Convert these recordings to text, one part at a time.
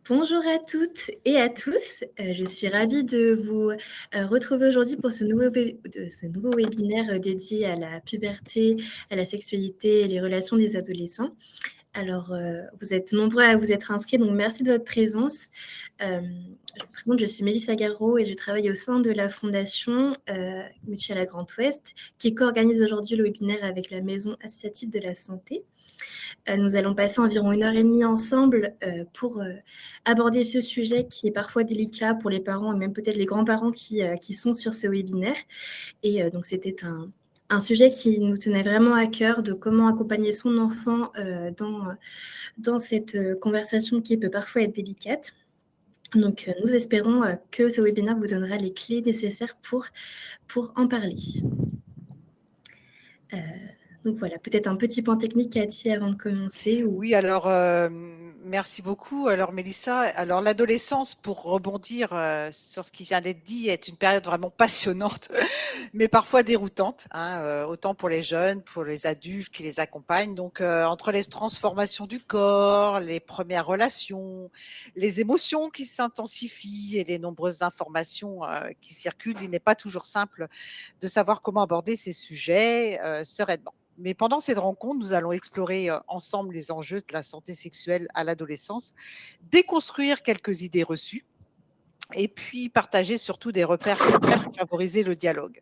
Bonjour à toutes et à tous. Je suis ravie de vous retrouver aujourd'hui pour ce nouveau webinaire dédié à la puberté, à la sexualité et les relations des adolescents. Alors, vous êtes nombreux à vous être inscrits, donc merci de votre présence. Je me présente, je suis Mélissa Garot et je travaille au sein de la Fondation Mutuelle Grand Ouest, qui co-organise aujourd'hui le webinaire avec la Maison associative de la santé. Nous allons passer environ 1 heure et demie ensemble pour aborder ce sujet qui est parfois délicat pour les parents et même peut-être les grands-parents qui sont sur ce webinaire. Et donc, c'était un sujet qui nous tenait vraiment à cœur de comment accompagner son enfant dans cette conversation qui peut parfois être délicate. Donc, nous espérons que ce webinaire vous donnera les clés nécessaires pour en parler. Donc voilà, peut-être un petit point technique, Cathy, avant de commencer. Oui, alors merci beaucoup. Alors Mélissa, alors l'adolescence, pour rebondir sur ce qui vient d'être dit, est une période vraiment passionnante, mais parfois déroutante, hein, autant pour les jeunes, pour les adultes qui les accompagnent. Donc entre les transformations du corps, les premières relations, les émotions qui s'intensifient et les nombreuses informations qui circulent, il n'est pas toujours simple de savoir comment aborder ces sujets sereinement. Mais pendant cette rencontre, nous allons explorer ensemble les enjeux de la santé sexuelle à l'adolescence, déconstruire quelques idées reçues et puis partager surtout des repères concrets pour favoriser le dialogue.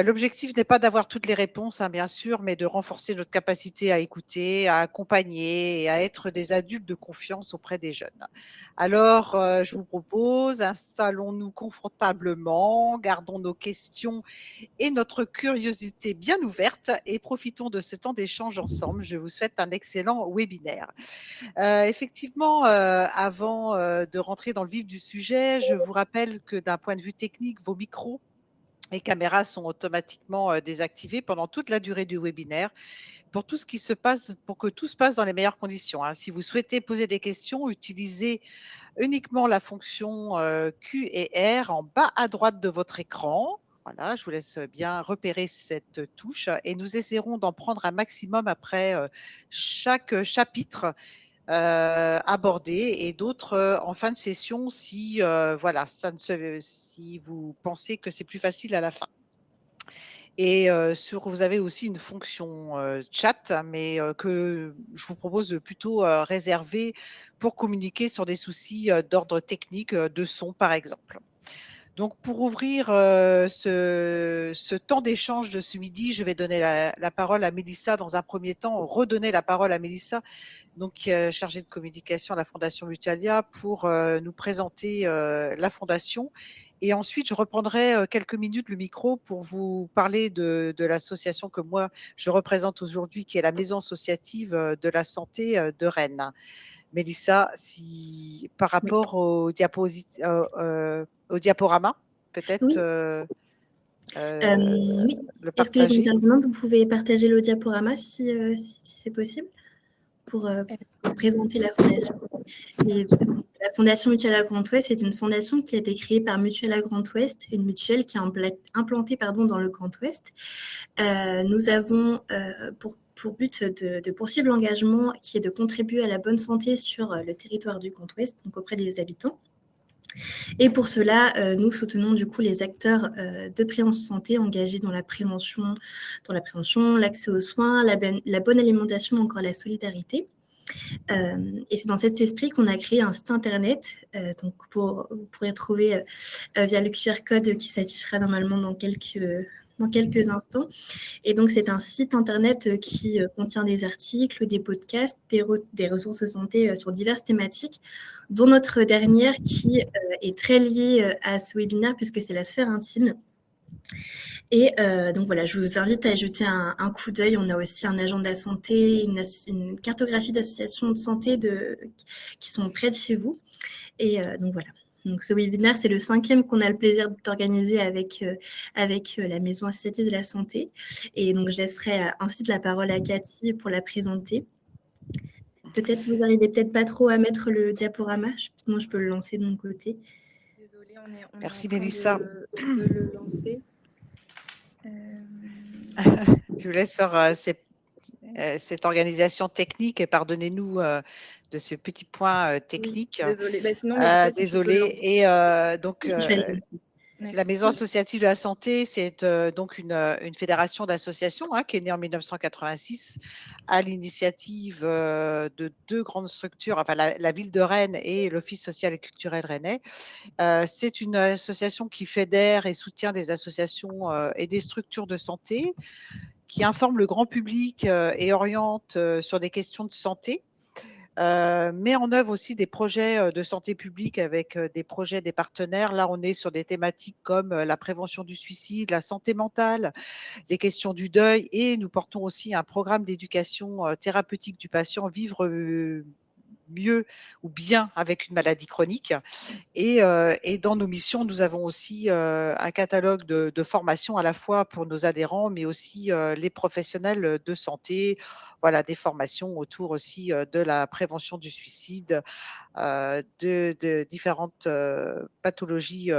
L'objectif n'est pas d'avoir toutes les réponses, hein, bien sûr, mais de renforcer notre capacité à écouter, à accompagner et à être des adultes de confiance auprès des jeunes. Alors, je vous propose, installons-nous confortablement, gardons nos questions et notre curiosité bien ouverte et profitons de ce temps d'échange ensemble. Je vous souhaite un excellent webinaire. Effectivement, avant de rentrer dans le vif du sujet, je vous rappelle que d'un point de vue technique, vos micros et caméras sont automatiquement désactivées pendant toute la durée du webinaire pour que tout se passe dans les meilleures conditions, hein. Si vous souhaitez poser des questions, utilisez uniquement la fonction Q et R en bas à droite de votre écran. Voilà, je vous laisse bien repérer cette touche et nous essaierons d'en prendre un maximum après chaque chapitre abordé et d'autres en fin de session si voilà, si vous pensez que c'est plus facile à la fin. Et vous avez aussi une fonction chat, mais que je vous propose plutôt réserver pour communiquer sur des soucis d'ordre technique, de son par exemple. Donc pour ouvrir ce temps d'échange de ce midi, je vais donner la parole à Mélissa dans un premier temps, redonner la parole à Mélissa, donc qui est chargée de communication à la Fondation Mutalia, pour nous présenter la fondation. Et ensuite, je reprendrai quelques minutes le micro pour vous parler de l'association que moi, je représente aujourd'hui, qui est la Maison associative de la santé de Rennes. Mélissa, par Oui. rapport au diaporama, peut-être Oui. Oui. le Est-ce que les partager. intervenants, vous pouvez partager le diaporama si c'est possible pour présenter la fondation. Et la Fondation Mutuelle à Grand Ouest, c'est une fondation qui a été créée par Mutuelle à Grand Ouest, une mutuelle qui est implantée dans le Grand Ouest. Nous avons pour but de poursuivre l'engagement qui est de contribuer à la bonne santé sur le territoire du Grand Ouest, donc auprès des habitants. Et pour cela, nous soutenons du coup les acteurs de prévention santé engagés dans la prévention, l'accès aux soins, la bonne alimentation, encore la solidarité. Et c'est dans cet esprit qu'on a créé un site internet. Donc vous pourrez trouver via le QR code qui s'affichera normalement dans quelques instants. Et donc, c'est un site internet qui contient des articles, des podcasts, des ressources de santé sur diverses thématiques, dont notre dernière qui est très liée à ce webinaire puisque c'est la sphère intime. Et donc voilà, je vous invite à jeter un coup d'œil. On a aussi un agent de la santé, une cartographie d'associations de santé qui sont près de chez vous. Et donc voilà. Donc ce webinaire, c'est le 5e qu'on a le plaisir d'organiser avec la Maison associative de la santé. Et donc je laisserai ensuite la parole à Cathy pour la présenter. Peut-être vous n'arrivez peut-être pas trop à mettre le diaporama, sinon je peux le lancer de mon côté. Désolée, on est Merci en train Mélissa. de le lancer. Je vous laisse sur cette organisation technique et pardonnez-nous de ces petits points Oui, techniques. désolée. Bah, sinon, Mélissa, si tu peux Désolée. lancer. Et donc, Je vais le lancer. la Maison Merci. associative de la santé, c'est donc une fédération d'associations qui est née en 1986 à l'initiative de deux grandes structures, enfin la ville de Rennes et l'Office social et culturel rennais. C'est une association qui fédère et soutient des associations et des structures de santé, qui informe le grand public et oriente sur des questions de santé. Met en œuvre aussi des projets de santé publique avec des projets des partenaires. Là, on est sur des thématiques comme la prévention du suicide, la santé mentale, les questions du deuil, et nous portons aussi un programme d'éducation thérapeutique du patient, vivre mieux ou bien avec une maladie chronique. Et dans nos missions, nous avons aussi un catalogue de formations à la fois pour nos adhérents, mais aussi les professionnels de santé. Voilà, des formations autour aussi de la prévention du suicide, de différentes pathologies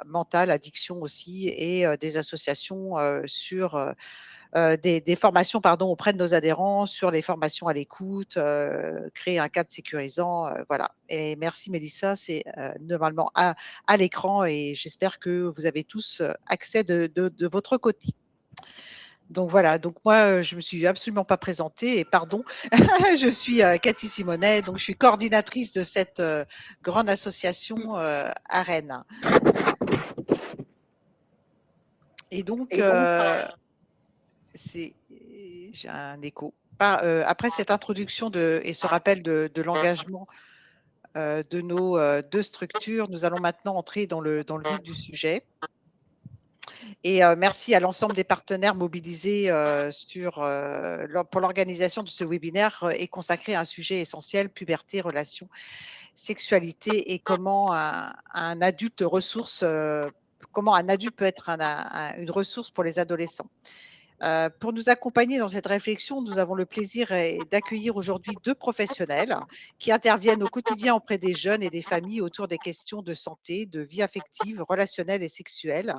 mentales, addictions aussi, et des associations sur des formations pardon, auprès de nos adhérents sur les formations à l'écoute, créer un cadre sécurisant. Voilà. Et merci Mélissa, c'est normalement à l'écran, et j'espère que vous avez tous accès de votre côté. Donc voilà, donc moi je me suis absolument pas présentée, et pardon, je suis Cathy Simonet, donc je suis coordinatrice de cette grande association à Rennes. Et donc j'ai un écho. Après cette introduction et ce rappel de l'engagement de nos deux structures, nous allons maintenant entrer dans le vif du sujet. Et merci à l'ensemble des partenaires mobilisés pour l'organisation de ce webinaire et consacré à un sujet essentiel: puberté, relations, sexualité, et comment un adulte peut être une ressource pour les adolescents. Pour nous accompagner dans cette réflexion, nous avons le plaisir d'accueillir aujourd'hui deux professionnels qui interviennent au quotidien auprès des jeunes et des familles autour des questions de santé, de vie affective, relationnelle et sexuelle.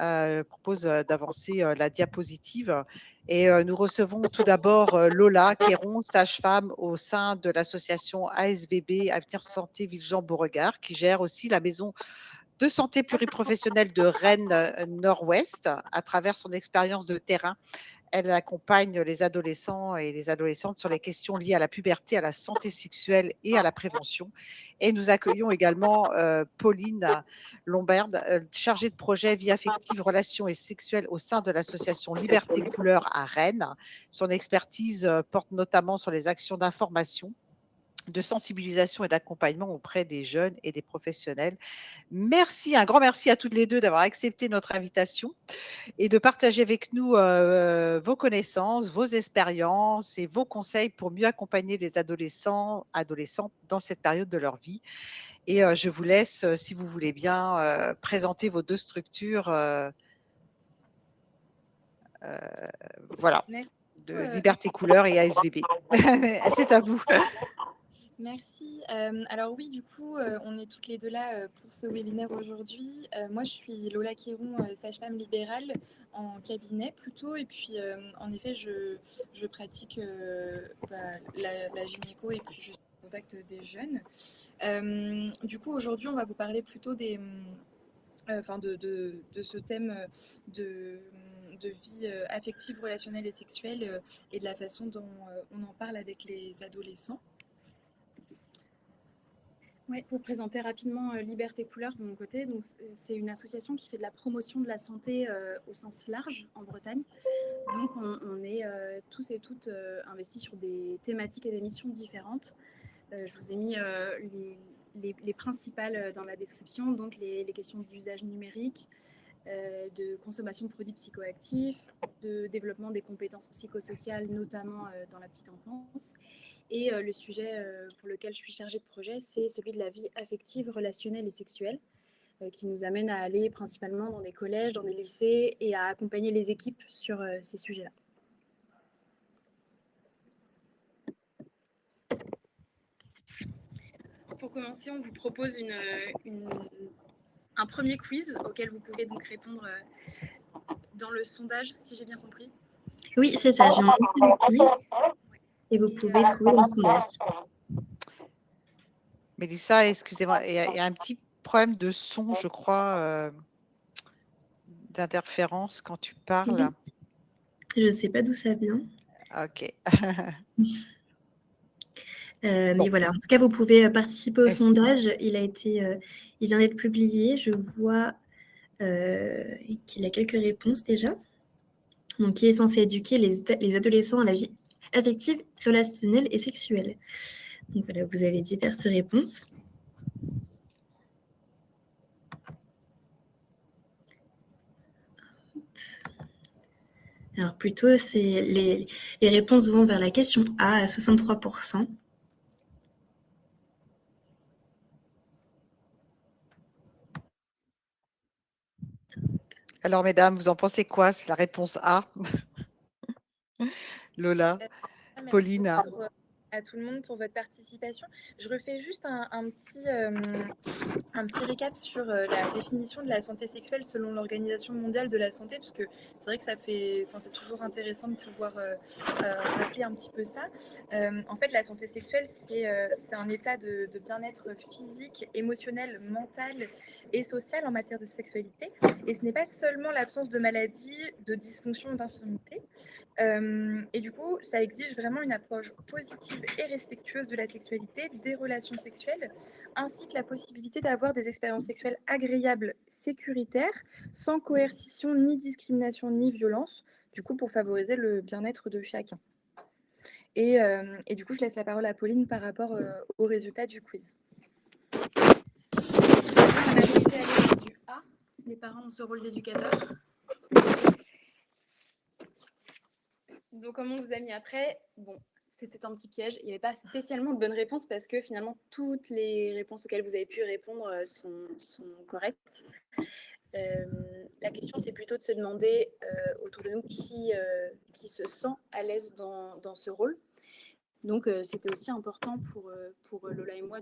Je propose d'avancer la diapositive. Et nous recevons tout d'abord Lola Quéron, sage-femme au sein de l'association ASVB, Avenir Santé Villejean-Beauregard, qui gère aussi la maison de santé pluriprofessionnelle de Rennes Nord-Ouest. À travers son expérience de terrain, elle accompagne les adolescents et les adolescentes sur les questions liées à la puberté, à la santé sexuelle et à la prévention. Et nous accueillons également Pauline Lomberde, chargée de projet vie affective, relations et sexuelles au sein de l'association Liberté Couleur à Rennes. Son expertise porte notamment sur les actions d'information, de sensibilisation et d'accompagnement auprès des jeunes et des professionnels. Merci, un grand merci à toutes les deux d'avoir accepté notre invitation et de partager avec nous vos connaissances, vos expériences et vos conseils pour mieux accompagner les adolescentes dans cette période de leur vie. Et je vous laisse, si vous voulez bien, présenter vos deux structures. Voilà, Merci. de Liberté Couleur et ASVB. C'est à vous. Merci. Alors oui, du coup, on est toutes les deux là pour ce webinaire aujourd'hui. Moi, je suis Lola Quéron, sage-femme libérale en cabinet plutôt. Et puis, en effet, je pratique la gynéco, et puis je suis en contact des jeunes. Du coup, aujourd'hui, on va vous parler plutôt de ce thème de vie affective, relationnelle et sexuelle, et de la façon dont on en parle avec les adolescents. Oui, pour présenter rapidement Liberté Couleur de mon côté, donc c'est une association qui fait de la promotion de la santé au sens large en Bretagne. Donc on est tous et toutes investis sur des thématiques et des missions différentes. Je vous ai mis les principales dans la description, donc les questions d'usage numérique, de consommation de produits psychoactifs, de développement des compétences psychosociales, notamment dans la petite enfance. Et le sujet pour lequel je suis chargée de projet, c'est celui de la vie affective, relationnelle et sexuelle, qui nous amène à aller principalement dans des collèges, dans des lycées, et à accompagner les équipes sur ces sujets-là. Pour commencer, on vous propose un premier quiz auquel vous pouvez donc répondre dans le sondage, si j'ai bien compris. Oui, c'est ça. Je viens de lancer le quiz et vous pouvez trouver dans le sondage. Mélissa, excusez-moi, il y a un petit problème de son, je crois, d'interférence quand tu parles. Oui, je ne sais pas d'où ça vient. Ok. Mais Bon. voilà, en tout cas, vous pouvez participer au Est-ce- sondage. Il vient d'être publié. Je vois qu'il a quelques réponses déjà. Donc, qui est censé éduquer les adolescents à la vie affective, relationnelle et sexuelle. Donc voilà, vous avez diverses réponses. Alors plutôt, les réponses vont vers la question A à 63%. Alors, mesdames, vous en pensez quoi? C'est la réponse A. Lola, Merci Pauline. beaucoup à tout le monde pour votre participation. Je refais juste un petit récap sur la définition de la santé sexuelle selon l'Organisation mondiale de la santé, parce que c'est vrai que c'est toujours intéressant de pouvoir rappeler un petit peu ça. En fait, la santé sexuelle, c'est un état de bien-être physique, émotionnel, mental et social en matière de sexualité. Et ce n'est pas seulement l'absence de maladie, de dysfonction, d'infirmité. Et du coup, ça exige vraiment une approche positive et respectueuse de la sexualité, des relations sexuelles, ainsi que la possibilité d'avoir des expériences sexuelles agréables, sécuritaires, sans coercition, ni discrimination, ni violence, du coup, pour favoriser le bien-être de chacun. Et du coup, je laisse la parole à Pauline par rapport aux résultats du quiz. La majorité allait du A. Les parents ont ce rôle d'éducateur. Donc, comme on vous a mis après, bon, c'était un petit piège. Il n'y avait pas spécialement de bonnes réponses parce que finalement, toutes les réponses auxquelles vous avez pu répondre sont correctes. La question, c'est plutôt de se demander autour de nous qui se sent à l'aise dans ce rôle. Donc, c'était aussi important pour Lola et moi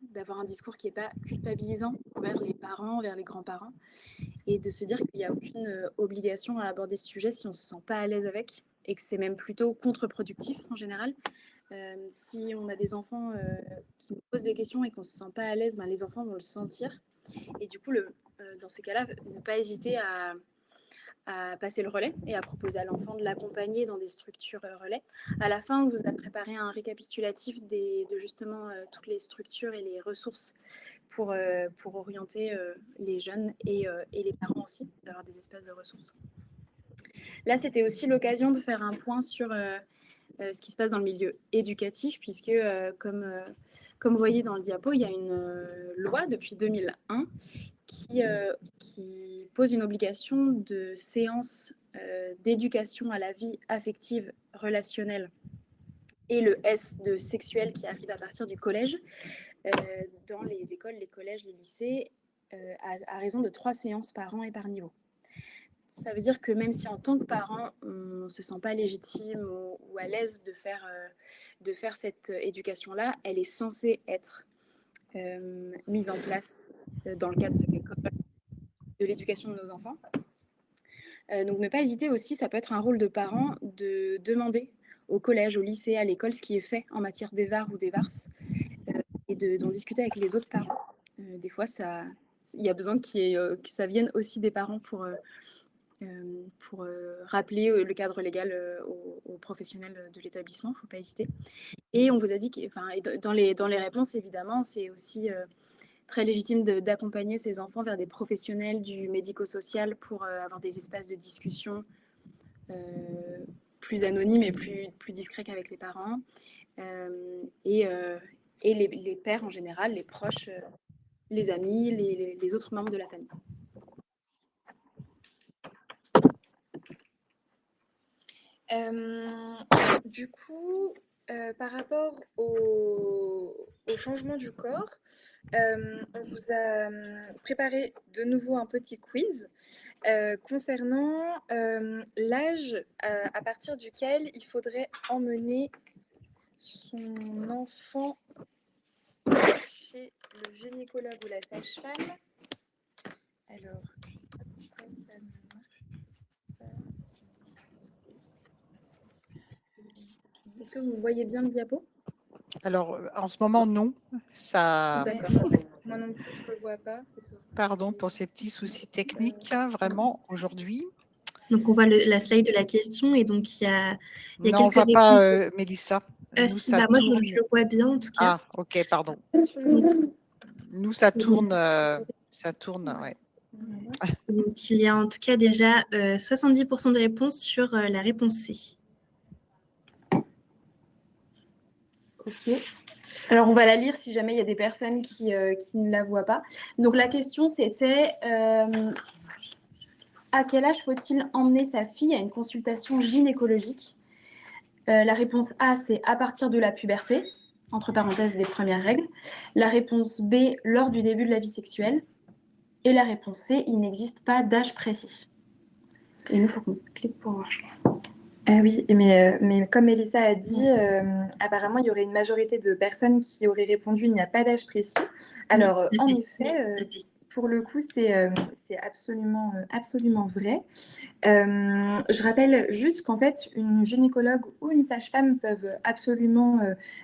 d'avoir un discours qui n'est pas culpabilisant envers les parents, envers les grands-parents, et de se dire qu'il n'y a aucune obligation à aborder ce sujet si on ne se sent pas à l'aise avec, et que c'est même plutôt contre-productif en général. Si on a des enfants qui nous posent des questions et qu'on ne se sent pas à l'aise, ben, les enfants vont le sentir. Et du coup, dans ces cas-là, ne pas hésiter à passer le relais et à proposer à l'enfant de l'accompagner dans des structures relais. À la fin, on vous a préparé un récapitulatif de justement toutes les structures et les ressources pour orienter les jeunes et les parents aussi, d'avoir des espaces de ressources. Là, c'était aussi l'occasion de faire un point sur ce qui se passe dans le milieu éducatif, puisque comme vous voyez dans le diapo, il y a une loi depuis 2001 qui pose une obligation de séance d'éducation à la vie affective, relationnelle et le S de sexuel qui arrive à partir du collège dans les écoles, les collèges, les lycées, à raison de 3 séances par an et par niveau. Ça veut dire que même si en tant que parent, on ne se sent pas légitime ou à l'aise de faire cette éducation-là, elle est censée être mise en place dans le cadre de l'école, de l'éducation de nos enfants. Donc ne pas hésiter aussi, ça peut être un rôle de parent de demander au collège, au lycée, à l'école, ce qui est fait en matière d'évar ou d'évarce, et d'en discuter avec les autres parents. Des fois, il y a besoin que ça vienne aussi des parents pour rappeler le cadre légal aux professionnels de l'établissement, il ne faut pas hésiter. Et on vous a dit que dans les réponses, évidemment, c'est aussi très légitime d'accompagner ces enfants vers des professionnels du médico-social pour avoir des espaces de discussion plus anonymes et plus discrets qu'avec les parents. Et les pères en général, les proches, les amis, les autres membres de la famille. Du coup, par rapport au changement du corps, on vous a préparé de nouveau un petit quiz concernant l'âge à partir duquel il faudrait emmener son enfant chez le gynécologue ou la sage-femme. Alors, je ne sais pas pourquoi ça ne marche pas. Est-ce que vous voyez bien le diapo ? Alors, en ce moment, non. Ça, D'accord. Moi non plus, je ne le vois pas. pardon pour ces petits soucis techniques, vraiment, aujourd'hui. Donc, on voit la slide de la question et donc il y a Non, on ne quelques voit pas, réponses. Mélissa. Nous, Si, ça moi, tourne. je le vois bien en tout cas. Ah, ok, pardon. Nous, ça tourne, ouais. Donc, il y a en tout cas déjà 70% de réponses sur la réponse C. Ok. Alors, on va la lire si jamais il y a des personnes qui ne la voient pas. Donc, la question, c'était à quel âge faut-il emmener sa fille à une consultation gynécologique? La réponse A, c'est à partir de la puberté, entre parenthèses, des premières règles. La réponse B, lors du début de la vie sexuelle. Et la réponse C, il n'existe pas d'âge précis. Et nous, il faut qu'on clique pour voir. Ah oui, mais comme Mélissa a dit, apparemment, il y aurait une majorité de personnes qui auraient répondu il n'y a pas d'âge précis. Alors, en effet, pour le coup, c'est absolument vrai. Je rappelle juste qu'en fait, une gynécologue ou une sage-femme peuvent absolument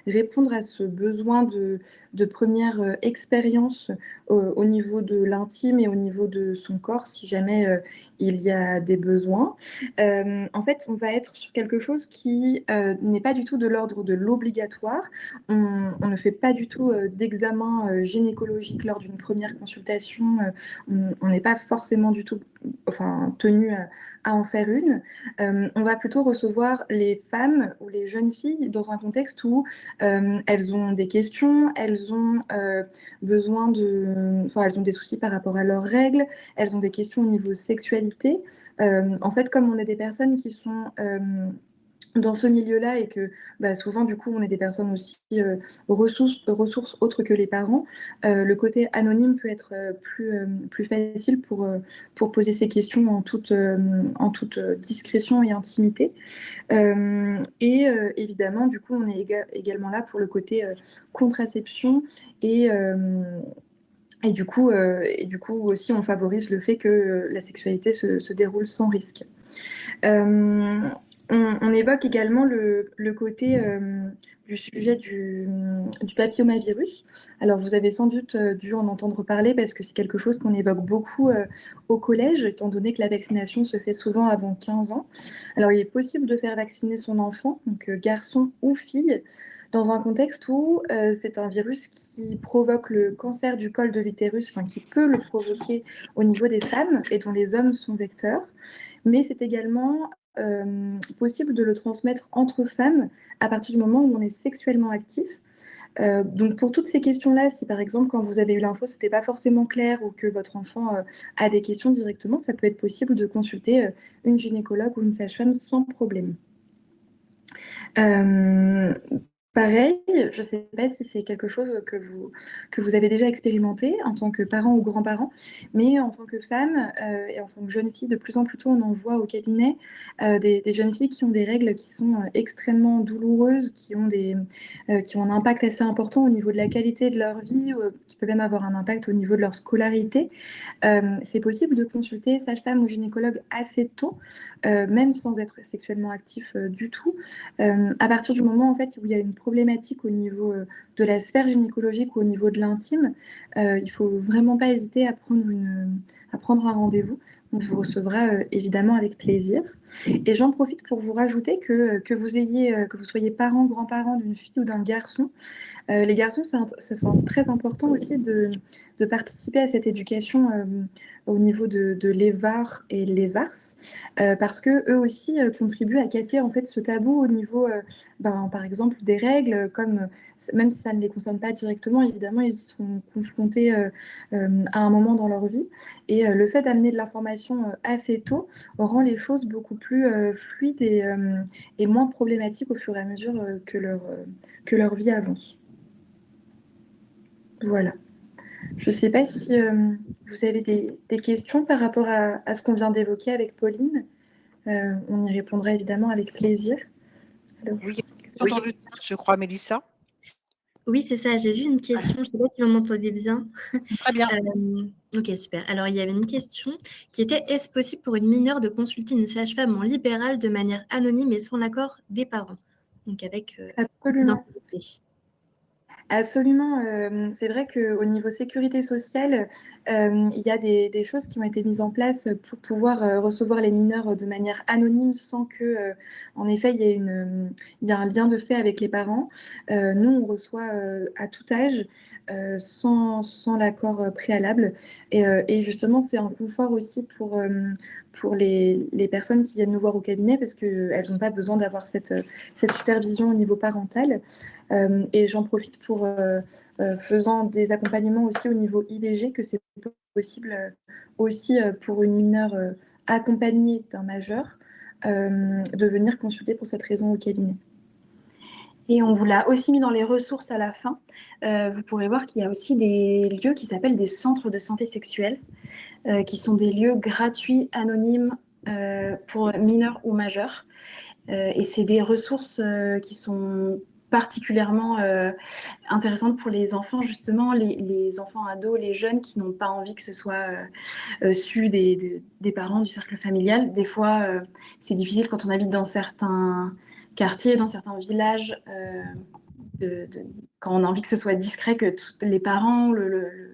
répondre à ce besoin de première expérience au niveau de l'intime et au niveau de son corps, si jamais il y a des besoins. En fait, on va être sur quelque chose qui n'est pas du tout de l'ordre de l'obligatoire. On ne fait pas du tout d'examen gynécologique lors d'une première consultation. On n'est pas forcément du tout tenu à en faire une. On va plutôt recevoir les femmes ou les jeunes filles dans un contexte où elles ont des questions, elles ont besoin elles ont des soucis par rapport à leurs règles, elles ont des questions au niveau sexualité. En fait, comme on est des personnes qui sont dans ce milieu-là et que souvent, du coup, on est des personnes aussi ressources autres que les parents, le côté anonyme peut être plus facile pour poser ces questions en toute discrétion et intimité. Et évidemment, du coup, on est également là pour le côté contraception et du coup aussi, on favorise le fait que la sexualité se déroule sans risque. On évoque également le côté du sujet du papillomavirus. Alors, vous avez sans doute dû en entendre parler parce que c'est quelque chose qu'on évoque beaucoup au collège, étant donné que la vaccination se fait souvent avant 15 ans. Alors, il est possible de faire vacciner son enfant, donc garçon ou fille, dans un contexte où c'est un virus qui provoque le cancer du col de l'utérus, qui peut le provoquer au niveau des femmes et dont les hommes sont vecteurs. Mais c'est également possible de le transmettre entre femmes à partir du moment où on est sexuellement actif. Donc pour toutes ces questions-là, si par exemple quand vous avez eu l'info, ce n'était pas forcément clair ou que votre enfant a des questions directement, ça peut être possible de consulter une gynécologue ou une sage-femme sans problème. Pareil, je ne sais pas si c'est quelque chose que vous avez déjà expérimenté en tant que parent ou grand-parent, mais en tant que femme et en tant que jeune fille, de plus en plus tôt, on en voit au cabinet des jeunes filles qui ont des règles qui sont extrêmement douloureuses, qui ont un impact assez important au niveau de la qualité de leur vie, qui peut même avoir un impact au niveau de leur scolarité. C'est possible de consulter sage-femme ou gynécologue assez tôt, même sans être sexuellement actif du tout, à partir du moment en fait, où il y a une problématique au niveau de la sphère gynécologique ou au niveau de l'intime. Il ne faut vraiment pas hésiter à prendre un rendez-vous. On vous recevra évidemment avec plaisir. Et j'en profite pour vous rajouter que vous soyez parent, grand-parent d'une fille ou d'un garçon, les garçons, c'est très important aussi de participer à cette éducation au niveau de l'EVAR et l'EVARS, parce que eux aussi contribuent à casser en fait ce tabou au niveau, par exemple, des règles, comme même si ça ne les concerne pas directement, évidemment, ils y seront confrontés à un moment dans leur vie. Et le fait d'amener de l'information assez tôt rend les choses beaucoup plus fluides et moins problématiques au fur et à mesure que leur vie avance. Voilà. Je ne sais pas si vous avez des questions par rapport à ce qu'on vient d'évoquer avec Pauline. On y répondra évidemment avec plaisir. Alors, oui, dans le chat, je crois, Mélissa. Oui, c'est ça. J'ai vu une question. Je ne sais pas si vous m'entendez bien. Très bien. Ok, super. Alors, il y avait une question qui était: est-ce possible pour une mineure de consulter une sage-femme en libéral de manière anonyme et sans l'accord des parents? Donc, avec Absolument. Absolument. C'est vrai qu'au niveau sécurité sociale, il y a des choses qui ont été mises en place pour pouvoir recevoir les mineurs de manière anonyme sans que, en effet, il y a un lien de fait avec les parents. Nous, on reçoit à tout âge. Sans l'accord préalable. Et justement, c'est un confort aussi pour les personnes qui viennent nous voir au cabinet parce qu'elles n'ont pas besoin d'avoir cette supervision au niveau parental. Et j'en profite pour faisant des accompagnements aussi au niveau IVG, que c'est possible aussi pour une mineure accompagnée d'un majeur de venir consulter pour cette raison au cabinet. Et on vous l'a aussi mis dans les ressources à la fin. Vous pourrez voir qu'il y a aussi des lieux qui s'appellent des centres de santé sexuelle, qui sont des lieux gratuits, anonymes pour mineurs ou majeurs. Et c'est des ressources qui sont particulièrement intéressantes pour les enfants, justement, les enfants ados, les jeunes qui n'ont pas envie que ce soit su des parents, du cercle familial. Des fois, c'est difficile quand on habite dans certains quartiers, dans certains villages, quand on a envie que ce soit discret, que les parents,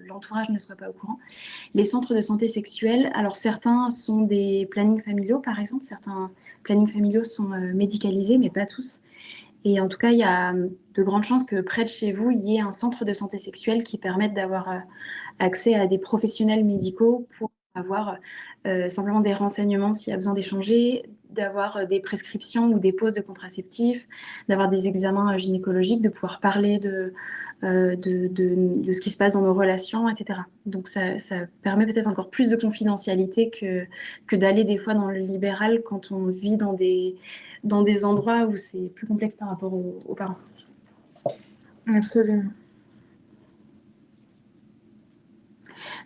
l'entourage ne soient pas au courant. Les centres de santé sexuelle, alors certains sont des plannings familiaux, par exemple. Certains plannings familiaux sont médicalisés, mais pas tous. Et en tout cas, il y a de grandes chances que près de chez vous, il y ait un centre de santé sexuelle qui permette d'avoir accès à des professionnels médicaux pour avoir simplement des renseignements s'il y a besoin d'échanger, d'avoir des prescriptions ou des pauses de contraceptifs, d'avoir des examens gynécologiques, de pouvoir parler de ce qui se passe dans nos relations, etc. Donc ça permet peut-être encore plus de confidentialité que d'aller des fois dans le libéral quand on vit dans des endroits où c'est plus complexe par rapport aux parents. Absolument.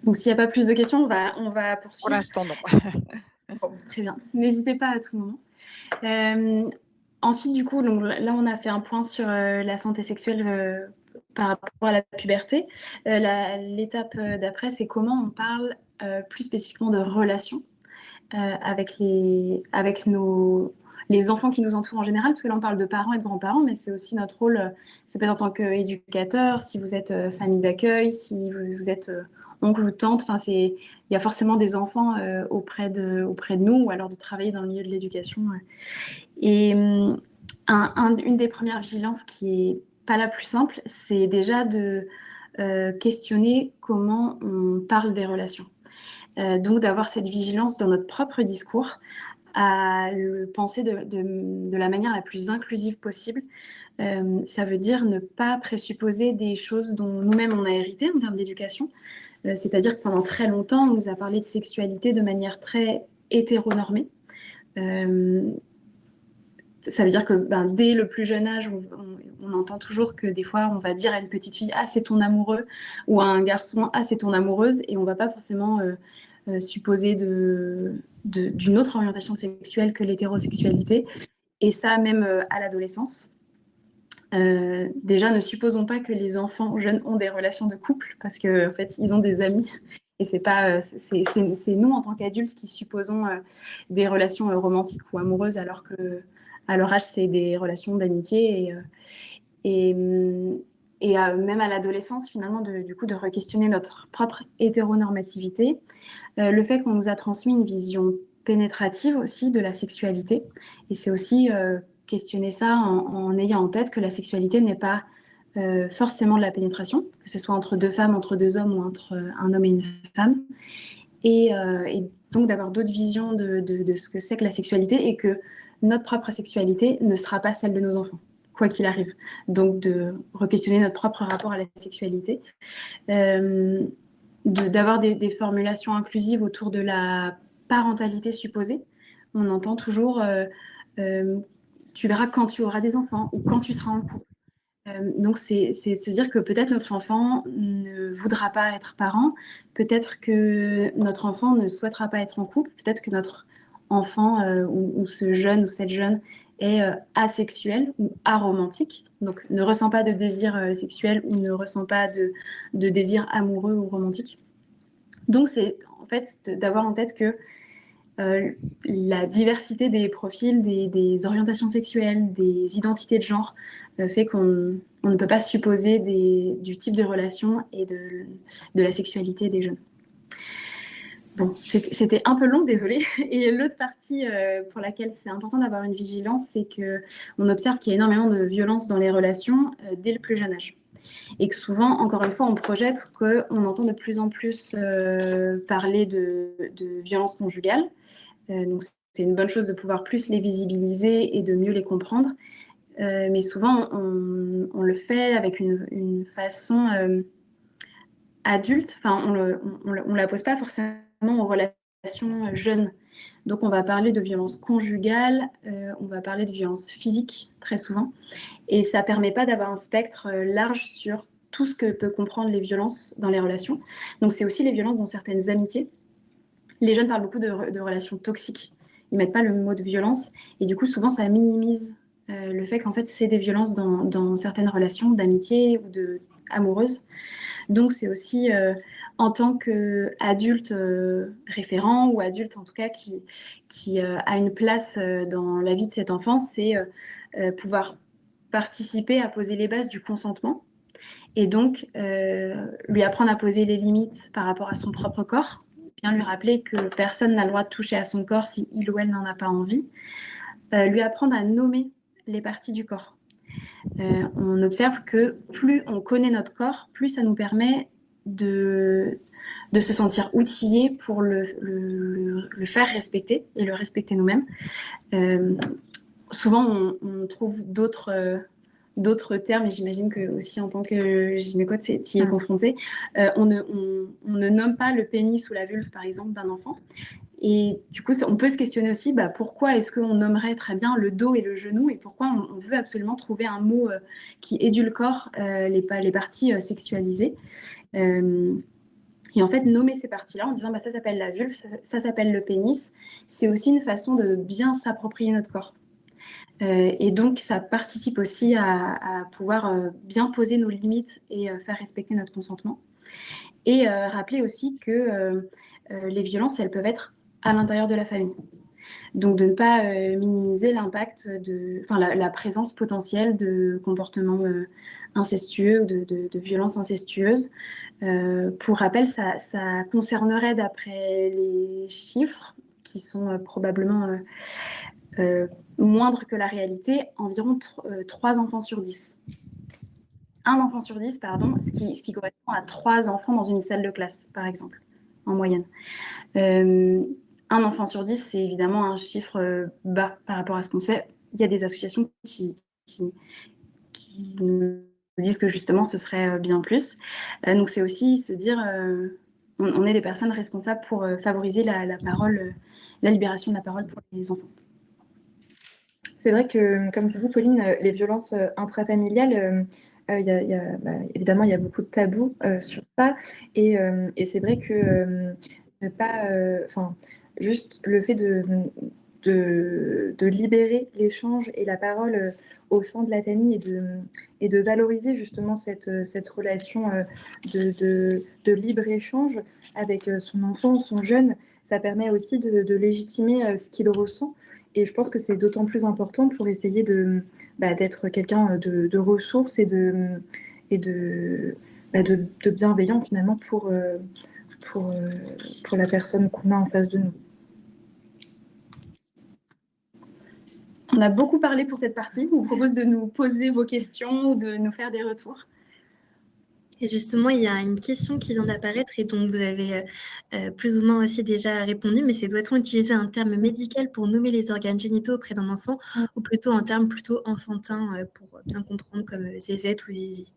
Donc s'il n'y a pas plus de questions, on va poursuivre. Pour l'instant, non. Bon, très bien. N'hésitez pas à tout moment. Ensuite, du coup, donc, là, on a fait un point sur la santé sexuelle par rapport à la puberté. L'étape d'après, c'est comment on parle plus spécifiquement de relations avec les enfants qui nous entourent en général, parce que là, on parle de parents et de grands-parents, mais c'est aussi notre rôle, ça peut être en tant qu'éducateur, si vous êtes famille d'accueil, si vous êtes oncle ou tante, il y a forcément des enfants auprès de nous, ou alors de travailler dans le milieu de l'éducation. Et une des premières vigilances qui est pas la plus simple, c'est déjà de questionner comment on parle des relations. Donc d'avoir cette vigilance dans notre propre discours, à le penser de la manière la plus inclusive possible. Ça veut dire ne pas présupposer des choses dont nous-mêmes on a hérité en termes d'éducation. C'est-à-dire que pendant très longtemps, on nous a parlé de sexualité de manière très hétéronormée. Ça veut dire que dès le plus jeune âge, on entend toujours que des fois, on va dire à une petite fille « Ah, c'est ton amoureux » ou à un garçon « Ah, c'est ton amoureuse » et on ne va pas forcément supposer d'une autre orientation sexuelle que l'hétérosexualité. Et ça, même à l'adolescence. Déjà, ne supposons pas que les enfants jeunes ont des relations de couple parce qu'en fait, ils ont des amis. Et c'est nous, en tant qu'adultes, qui supposons des relations romantiques ou amoureuses alors que à leur âge, c'est des relations d'amitié et même à l'adolescence, finalement, du coup, de re-questionner notre propre hétéronormativité. Le fait qu'on nous a transmis une vision pénétrative aussi de la sexualité. Et c'est aussi questionner ça en ayant en tête que la sexualité n'est pas forcément de la pénétration, que ce soit entre deux femmes, entre deux hommes ou entre un homme et une femme. Et donc d'avoir d'autres visions de ce que c'est que la sexualité et que notre propre sexualité ne sera pas celle de nos enfants, quoi qu'il arrive. Donc de re-questionner notre propre rapport à la sexualité. D'avoir des formulations inclusives autour de la parentalité supposée. On entend toujours tu verras quand tu auras des enfants ou quand tu seras en couple. Donc, c'est se dire que peut-être notre enfant ne voudra pas être parent, peut-être que notre enfant ne souhaitera pas être en couple, peut-être que notre enfant ou ce jeune ou cette jeune est asexuel ou aromantique, donc ne ressent pas de désir sexuel ou ne ressent pas de désir amoureux ou romantique. Donc, c'est en fait d'avoir en tête que la diversité des profils, des orientations sexuelles, des identités de genre, fait qu'on ne peut pas supposer du type de relation et de la sexualité des jeunes. Bon, c'était un peu long, désolée. Et l'autre partie pour laquelle c'est important d'avoir une vigilance, c'est qu'on observe qu'il y a énormément de violence dans les relations dès le plus jeune âge. Et que souvent, encore une fois, on projette qu'on entend de plus en plus parler de violences conjugales. Donc, c'est une bonne chose de pouvoir plus les visibiliser et de mieux les comprendre. Mais souvent, on le fait avec une façon adulte. Enfin, on la pose pas forcément aux relations jeunes. Donc, on va parler de violences conjugales, on va parler de violences physiques très souvent. Et ça ne permet pas d'avoir un spectre large sur tout ce que peut comprendre les violences dans les relations. Donc, c'est aussi les violences dans certaines amitiés. Les jeunes parlent beaucoup de relations toxiques. Ils ne mettent pas le mot de violence. Et du coup, souvent, ça minimise le fait qu'en fait, c'est des violences dans certaines relations d'amitié ou amoureuses. Donc, c'est aussi en tant qu'adulte référent ou adulte en tout cas qui a une place dans la vie de cet enfant, c'est pouvoir participer à poser les bases du consentement et donc lui apprendre à poser les limites par rapport à son propre corps, bien lui rappeler que personne n'a le droit de toucher à son corps si il ou elle n'en a pas envie, lui apprendre à nommer les parties du corps. On observe que plus on connaît notre corps, plus ça nous permet de se sentir outillé pour le faire respecter et le respecter nous-mêmes. Souvent, on trouve d'autres termes, et j'imagine que aussi en tant que gynécologue, tu y es confronté. On ne nomme pas le pénis ou la vulve, par exemple, d'un enfant. Et du coup, on peut se questionner aussi, pourquoi est-ce qu'on nommerait très bien le dos et le genou et pourquoi on veut absolument trouver un mot qui édulcore les parties sexualisées. Et en fait, nommer ces parties-là en disant ça s'appelle la vulve, ça s'appelle le pénis, c'est aussi une façon de bien s'approprier notre corps. Et donc, ça participe aussi à pouvoir bien poser nos limites et faire respecter notre consentement. Et rappeler aussi que les violences, elles peuvent être à l'intérieur de la famille. Donc, de ne pas minimiser l'impact la présence potentielle de comportements incestueux ou de violences incestueuses. Pour rappel, ça concernerait, d'après les chiffres, qui sont probablement moindres que la réalité, environ 3 enfants sur 10. Un enfant sur 10, pardon, ce qui correspond à 3 enfants dans une salle de classe, par exemple, en moyenne. Un enfant sur 10, c'est évidemment un chiffre bas par rapport à ce qu'on sait. Il y a des associations qui nous disent que justement ce serait bien plus. Donc c'est aussi se dire, on est des personnes responsables pour favoriser la parole, la libération de la parole pour les enfants. C'est vrai que, comme tu dis, Pauline, les violences intrafamiliales, évidemment, il y a beaucoup de tabous sur ça. Et c'est vrai que ne pas, juste le fait de libérer l'échange et la parole au sein de la famille et de valoriser justement cette relation de libre-échange avec son enfant, son jeune, ça permet aussi de légitimer ce qu'il ressent. Et je pense que c'est d'autant plus important pour essayer d'être quelqu'un de ressources et de bienveillant finalement pour la personne qu'on a en face de nous. On a beaucoup parlé pour cette partie. Je vous propose de nous poser vos questions ou de nous faire des retours. Et justement, il y a une question qui vient d'apparaître et dont vous avez plus ou moins aussi déjà répondu, mais c'est: doit-on utiliser un terme médical pour nommer les organes génitaux auprès d'un enfant ou plutôt un terme plutôt enfantin pour bien comprendre, comme zézette ou zizi?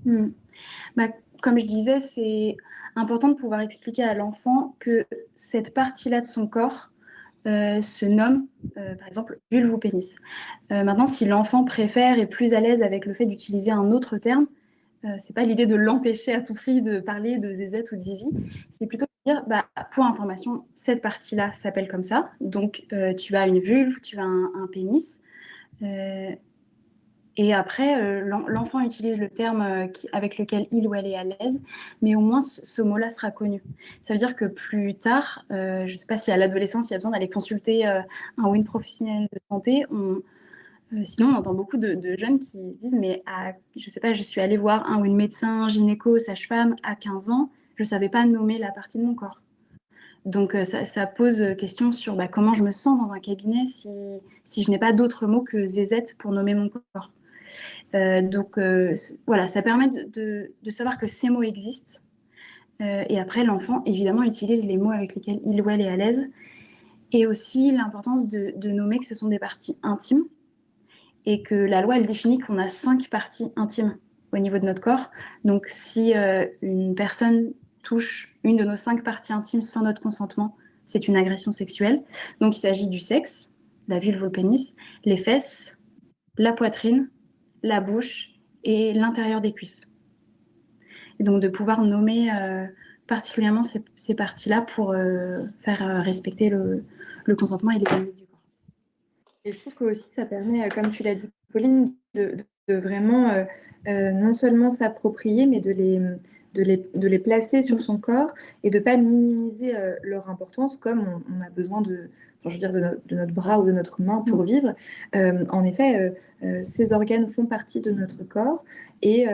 Comme je disais, c'est important de pouvoir expliquer à l'enfant que cette partie-là de son corps se nomme, par exemple, vulve ou pénis. Maintenant, si l'enfant préfère et est plus à l'aise avec le fait d'utiliser un autre terme, c'est pas l'idée de l'empêcher à tout prix de parler de zézette ou de zizi, c'est plutôt de dire, pour information, cette partie-là s'appelle comme ça, donc tu as une vulve, tu as un pénis, Et après, l'enfant utilise le terme avec lequel il ou elle est à l'aise, mais au moins ce mot-là sera connu. Ça veut dire que plus tard, je ne sais pas si à l'adolescence, il y a besoin d'aller consulter un ou une professionnelle de santé. Sinon, on entend beaucoup de jeunes qui se disent, mais je ne sais pas, je suis allée voir un ou une médecin, gynéco, sage-femme à 15 ans, je ne savais pas nommer la partie de mon corps. Donc, ça pose question sur comment je me sens dans un cabinet si je n'ai pas d'autres mots que zézette pour nommer mon corps. Donc, voilà, ça permet de savoir que ces mots existent. Et après, l'enfant, évidemment, utilise les mots avec lesquels il ou elle est à l'aise. Et aussi l'importance de nommer que ce sont des parties intimes et que la loi, elle définit qu'on a 5 parties intimes au niveau de notre corps. Donc, si une personne touche une de nos 5 parties intimes sans notre consentement, c'est une agression sexuelle. Donc, il s'agit du sexe, la vulve ou le pénis, les fesses, la poitrine, la bouche et l'intérieur des cuisses. Et donc, de pouvoir nommer particulièrement ces parties-là pour faire respecter le consentement et les limites du corps. Et je trouve que aussi ça permet, comme tu l'as dit, Pauline, de vraiment non seulement s'approprier, mais de les placer sur son corps et de ne pas minimiser leur importance comme on a besoin enfin, je veux dire, de notre bras ou de notre main pour vivre. En effet, ces organes font partie de notre corps et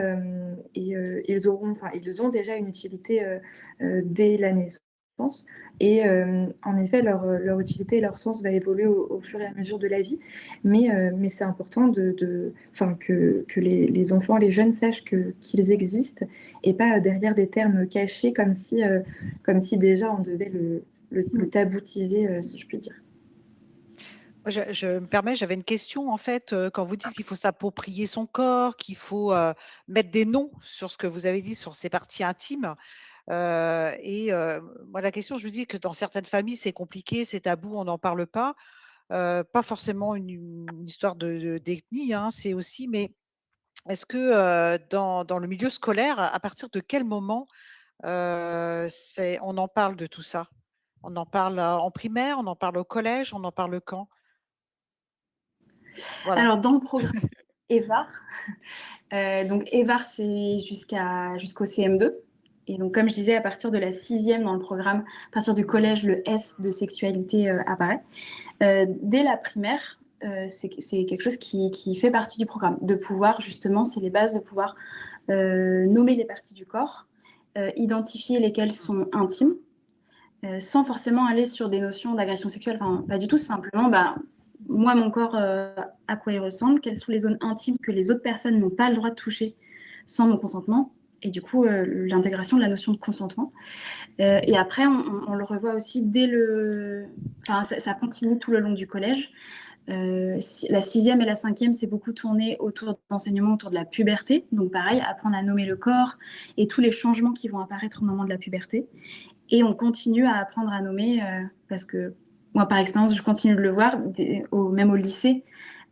ils ont déjà une utilité dès la naissance. Et en effet, leur utilité et leur sens va évoluer au fur et à mesure de la vie. Mais c'est important que les enfants, les jeunes sachent qu'ils existent et pas derrière des termes cachés comme si déjà on devait le taboutiser, si je puis dire. Je me permets, j'avais une question en fait, quand vous dites qu'il faut s'approprier son corps, qu'il faut mettre des noms sur ce que vous avez dit sur ces parties intimes. Moi, la question, je me dis que dans certaines familles, c'est compliqué, c'est tabou, on n'en parle pas. Pas forcément une histoire d'ethnie, hein, c'est aussi, mais est-ce que dans le milieu scolaire, à partir de quel moment on en parle de tout ça? On en parle en primaire, on en parle au collège, on en parle quand? Voilà. Alors, dans le programme EVAR, donc EVAR, c'est jusqu'au CM2. Et donc, comme je disais, à partir de la 6e dans le programme, à partir du collège, le S de sexualité apparaît. Dès la primaire, c'est quelque chose qui fait partie du programme. De pouvoir, justement, c'est les bases de pouvoir nommer les parties du corps, identifier lesquelles sont intimes, sans forcément aller sur des notions d'agression sexuelle. Enfin, pas du tout, simplement, moi, mon corps, à quoi il ressemble, quelles sont les zones intimes que les autres personnes n'ont pas le droit de toucher sans mon consentement. Et du coup, l'intégration de la notion de consentement. Et après, on le revoit aussi Enfin, ça continue tout le long du collège. La 6e et la 5e, c'est beaucoup tourné autour d'enseignements autour de la puberté. Donc pareil, apprendre à nommer le corps et tous les changements qui vont apparaître au moment de la puberté. Et on continue à apprendre à nommer parce que moi, par expérience, je continue de le voir, même au lycée.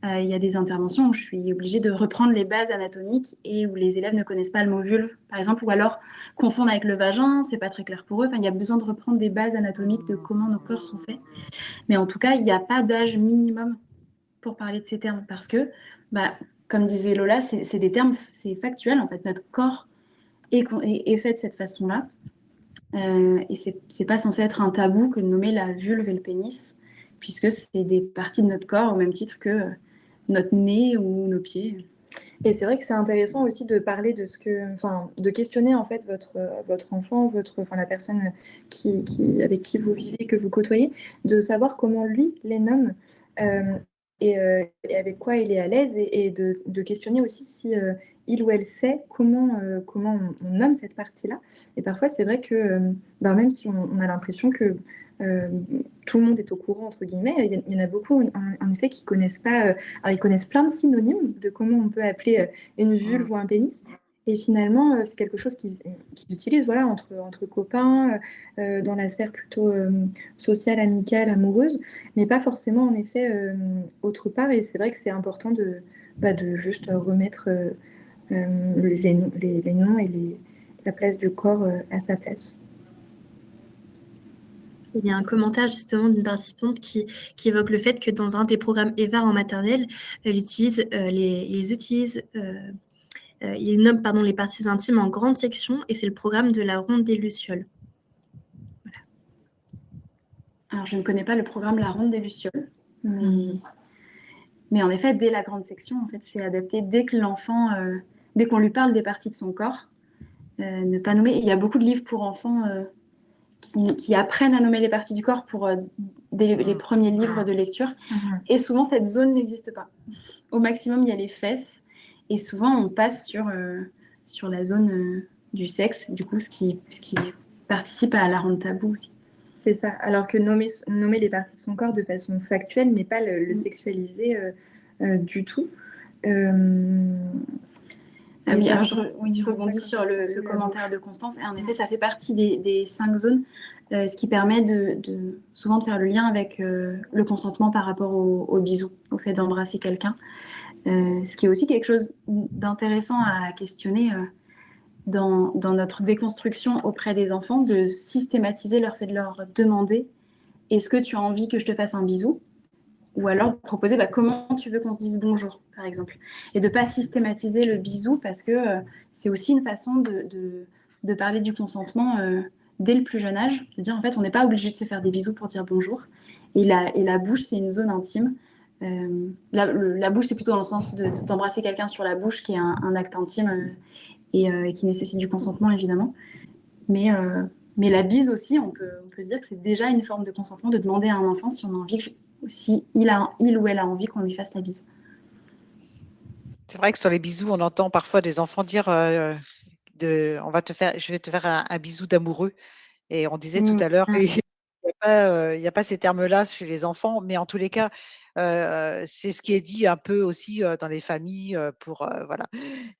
Il y a des interventions où je suis obligée de reprendre les bases anatomiques et où les élèves ne connaissent pas le mot vulve, par exemple, ou alors confondent avec le vagin, c'est pas très clair pour eux. Enfin, il y a besoin de reprendre des bases anatomiques de comment nos corps sont faits. Mais en tout cas, il n'y a pas d'âge minimum pour parler de ces termes parce que, comme disait Lola, c'est des termes, c'est factuel en fait. Notre corps est fait de cette façon-là. Et c'est pas censé être un tabou que de nommer la vulve et le pénis, puisque c'est des parties de notre corps au même titre que notre nez ou nos pieds. Et c'est vrai que c'est intéressant aussi de parler de questionner en fait votre enfant, la personne avec qui vous vivez, que vous côtoyez, de savoir comment lui les nomme et avec quoi il est à l'aise et de questionner aussi si il ou elle sait comment on nomme cette partie-là. Et parfois, c'est vrai que même si on a l'impression que tout le monde est au courant, entre guillemets, il y en a beaucoup, en effet, qui connaissent pas. Alors, ils connaissent plein de synonymes de comment on peut appeler une vulve ou un pénis. Et finalement, c'est quelque chose qu'ils utilisent voilà, entre copains, dans la sphère plutôt sociale, amicale, amoureuse, mais pas forcément, en effet, autre part. Et c'est vrai que c'est important de juste remettre les noms et la place du corps à sa place. Il y a un commentaire justement d'une participante qui évoque le fait que dans un des programmes EVAR en maternelle, ils nomment les parties intimes en grandes sections et c'est le programme de la ronde des Lucioles. Voilà. Alors, je ne connais pas le programme La Ronde des Lucioles, mais en effet, dès la grande section, en fait, c'est adapté dès que l'enfant, dès qu'on lui parle des parties de son corps, ne pas nommer. Il y a beaucoup de livres pour enfants qui apprennent à nommer les parties du corps pour les premiers livres de lecture. Et souvent, cette zone n'existe pas. Au maximum, il y a les fesses. Et souvent, on passe sur la zone du sexe, du coup, ce qui participe à la rendre tabou aussi. C'est ça. Alors que nommer les parties de son corps de façon factuelle n'est pas le sexualiser du tout. Ah oui, alors je rebondis sur le commentaire de Constance. Et en effet, ça fait partie des 5 zones, ce qui permet souvent de faire le lien avec le consentement par rapport au bisou, au fait d'embrasser quelqu'un. Ce qui est aussi quelque chose d'intéressant à questionner dans notre déconstruction auprès des enfants, de systématiser le fait de leur demander « Est-ce que tu as envie que je te fasse un bisou ?» ou alors proposer comment tu veux qu'on se dise bonjour, par exemple. Et de ne pas systématiser le bisou parce que c'est aussi une façon de parler du consentement dès le plus jeune âge, de dire en fait on n'est pas obligé de se faire des bisous pour dire bonjour. Et la bouche, c'est une zone intime. La bouche, c'est plutôt dans le sens d'embrasser quelqu'un sur la bouche, qui est un acte intime et qui nécessite du consentement, évidemment. Mais la bise aussi, on peut se dire que c'est déjà une forme de consentement, de demander à un enfant si on a envie si il ou elle a envie qu'on lui fasse la bise. C'est vrai que sur les bisous, on entend parfois des enfants dire je vais te faire un bisou d'amoureux. Et on disait tout à l'heure qu'il n'y a pas ces termes-là chez les enfants, mais en tous les cas, c'est ce qui est dit un peu aussi dans les familles pour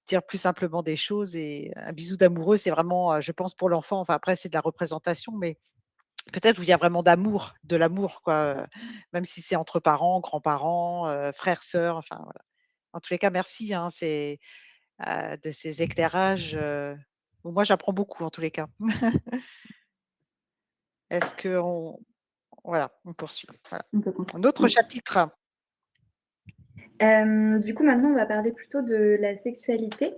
dire plus simplement des choses. Et un bisou d'amoureux, c'est vraiment, je pense, pour l'enfant. Enfin, après, c'est de la représentation, mais peut-être où il y a vraiment de l'amour, quoi, même si c'est entre parents, grands-parents, frères, sœurs. Enfin, voilà. En tous les cas, merci de ces éclairages. Moi, j'apprends beaucoup en tous les cas. Est-ce qu'on on poursuit. Voilà. Un autre chapitre. Du coup, maintenant, on va parler plutôt de la sexualité.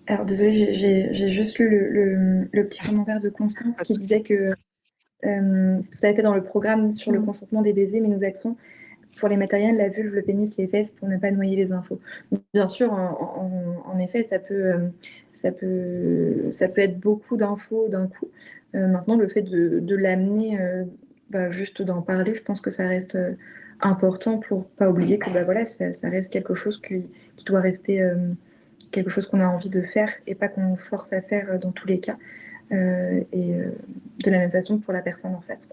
Alors, désolée, j'ai juste lu le petit commentaire de Constance qui disait que c'est tout à fait dans le programme sur le consentement des baisers, mais nous axons pour les matériels, la vulve, le pénis, les fesses, pour ne pas noyer les infos. Donc, bien sûr, en effet, ça peut être beaucoup d'infos d'un coup. Maintenant, le fait de l'amener, juste d'en parler, je pense que ça reste important pour pas oublier que ça reste quelque chose qui doit rester quelque chose qu'on a envie de faire et pas qu'on force à faire dans tous les cas. Et de la même façon pour la personne en face.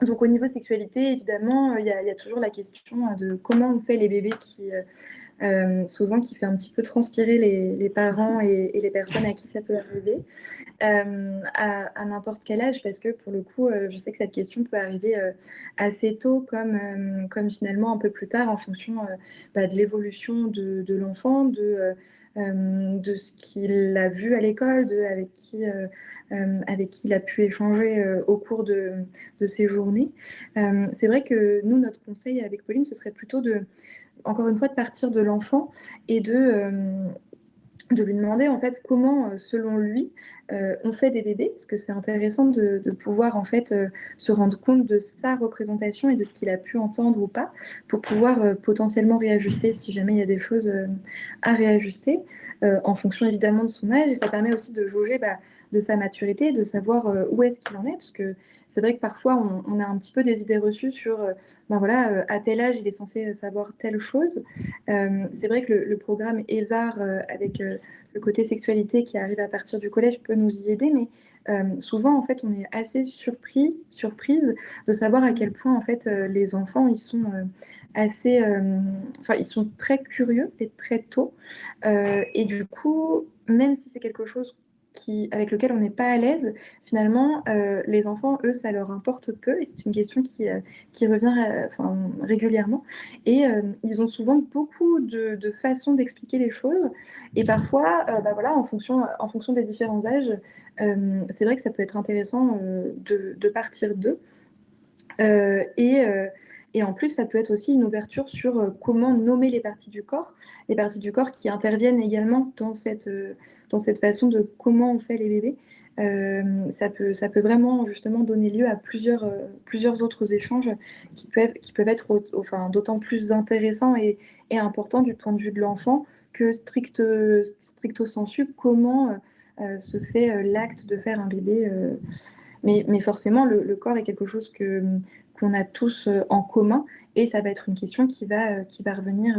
Donc au niveau sexualité, évidemment, il y a toujours la question de comment on fait les bébés qui souvent qui fait un petit peu transpirer les parents et les personnes à qui ça peut arriver à n'importe quel âge, parce que pour le coup, je sais que cette question peut arriver assez tôt comme finalement un peu plus tard en fonction de l'évolution de l'enfant, de ce qu'il a vu à l'école, avec qui il a pu échanger au cours de ses journées. C'est vrai que nous, notre conseil avec Pauline, ce serait plutôt encore une fois, de partir de l'enfant et de lui demander en fait comment, selon lui, on fait des bébés, parce que c'est intéressant de pouvoir en fait se rendre compte de sa représentation et de ce qu'il a pu entendre ou pas, pour pouvoir potentiellement réajuster si jamais il y a des choses à réajuster, en fonction évidemment de son âge. Et ça permet aussi de jauger de sa maturité, de savoir où est-ce qu'il en est, parce que c'est vrai que parfois on a un petit peu des idées reçues sur, à tel âge il est censé savoir telle chose. C'est vrai que le programme EVAR avec le côté sexualité qui arrive à partir du collège peut nous y aider, mais souvent en fait on est assez surprise de savoir à quel point en fait les enfants ils sont ils sont très curieux et très tôt, et du coup même si c'est quelque chose avec lequel on n'est pas à l'aise, finalement, les enfants, eux, ça leur importe peu, et c'est une question qui revient régulièrement. Et ils ont souvent beaucoup de façons d'expliquer les choses, et parfois, voilà, en fonction des différents âges, c'est vrai que ça peut être intéressant de partir d'eux. Euh, et, euh, et en plus, ça peut être aussi une ouverture sur comment nommer les parties du corps qui interviennent également dans cette façon de comment on fait les bébés. Ça peut vraiment justement donner lieu à plusieurs autres échanges qui peuvent être d'autant plus intéressants et importants du point de vue de l'enfant que stricto sensu comment se fait l'acte de faire un bébé. Mais forcément, le corps est quelque chose qu'on a tous en commun, et ça va être une question qui va revenir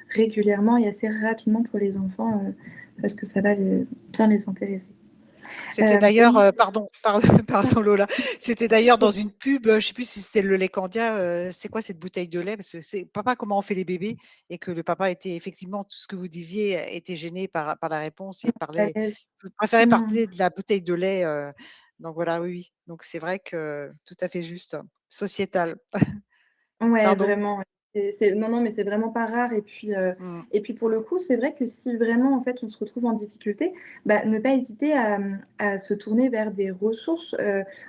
régulièrement et assez rapidement pour les enfants parce que ça va bien les intéresser. C'était d'ailleurs, pardon Lola, c'était d'ailleurs dans une pub, je ne sais plus si c'était le lait Candia, c'est quoi cette bouteille de lait? Parce que c'est papa, comment on fait les bébés? Et que le papa était effectivement, tout ce que vous disiez, était gêné par la réponse et préférait parler de la bouteille de lait. Donc voilà, oui. Donc c'est vrai que tout à fait juste, sociétal. Ouais, Pardon. vraiment. Non, mais c'est vraiment pas rare. Et puis pour le coup, c'est vrai que si vraiment en fait on se retrouve en difficulté, ne pas hésiter à se tourner vers des ressources.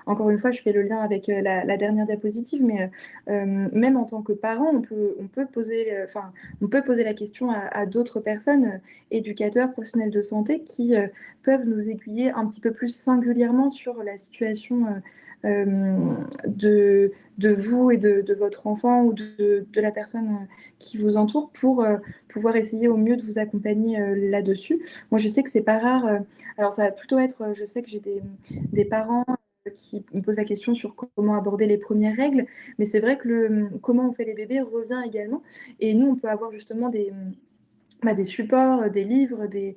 Encore une fois, je fais le lien avec la dernière diapositive, mais même en tant que parent, on peut poser la question à d'autres personnes, éducateurs, professionnels de santé, qui peuvent nous aiguiller un petit peu plus singulièrement sur la situation de vous et de votre enfant ou de la personne qui vous entoure pour pouvoir essayer au mieux de vous accompagner là-dessus. Moi, je sais que c'est pas rare. Alors, ça va plutôt être, je sais que j'ai des parents qui me posent la question sur comment aborder les premières règles, mais c'est vrai que comment on fait les bébés revient également. Et nous, on peut avoir justement des supports, des livres, des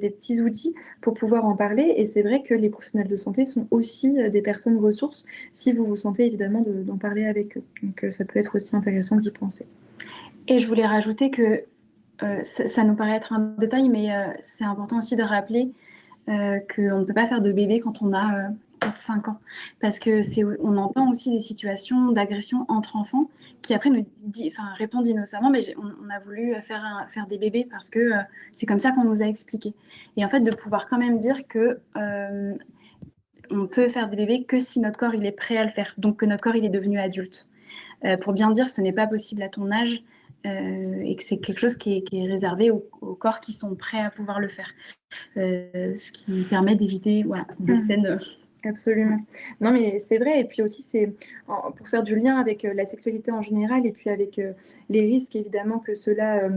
petits outils pour pouvoir en parler. Et c'est vrai que les professionnels de santé sont aussi des personnes ressources si vous vous sentez évidemment d'en parler avec eux. Donc ça peut être aussi intéressant d'y penser. Et je voulais rajouter que ça nous paraît être un détail, mais c'est important aussi de rappeler qu'on ne peut pas faire de bébé quand on a 4-5 ans. Parce que on entend aussi des situations d'agression entre enfants qui après répondent innocemment, mais on a voulu faire des bébés parce que c'est comme ça qu'on nous a expliqué. Et en fait, de pouvoir quand même dire que on peut faire des bébés que si notre corps il est prêt à le faire, donc que notre corps il est devenu adulte. Pour bien dire ce n'est pas possible à ton âge, et que c'est quelque chose qui est réservé aux corps qui sont prêts à pouvoir le faire. Ce qui permet d'éviter des scènes. Absolument. Non, mais c'est vrai. Et puis aussi, c'est pour faire du lien avec la sexualité en général et puis avec les risques évidemment que cela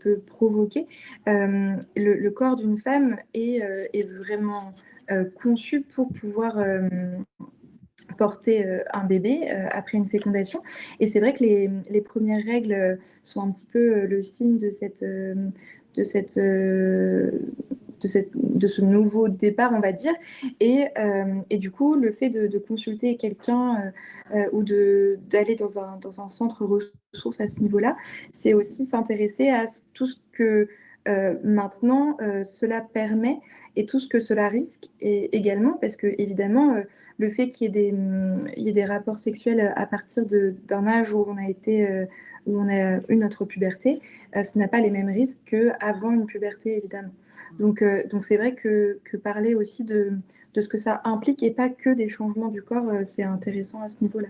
peut provoquer. Le corps d'une femme est vraiment conçu pour pouvoir porter un bébé après une fécondation. Et c'est vrai que les premières règles sont un petit peu le signe de ce nouveau départ, on va dire. Et du coup, le fait de consulter quelqu'un ou d'aller dans un centre ressources à ce niveau-là, c'est aussi s'intéresser à tout ce que maintenant cela permet et tout ce que cela risque et également parce que évidemment le fait qu'il y ait des rapports sexuels à partir d'un âge où où on a eu notre puberté, ce n'a pas les mêmes risques qu'avant une puberté évidemment. Donc c'est vrai que parler aussi de ce que ça implique et pas que des changements du corps, c'est intéressant à ce niveau-là.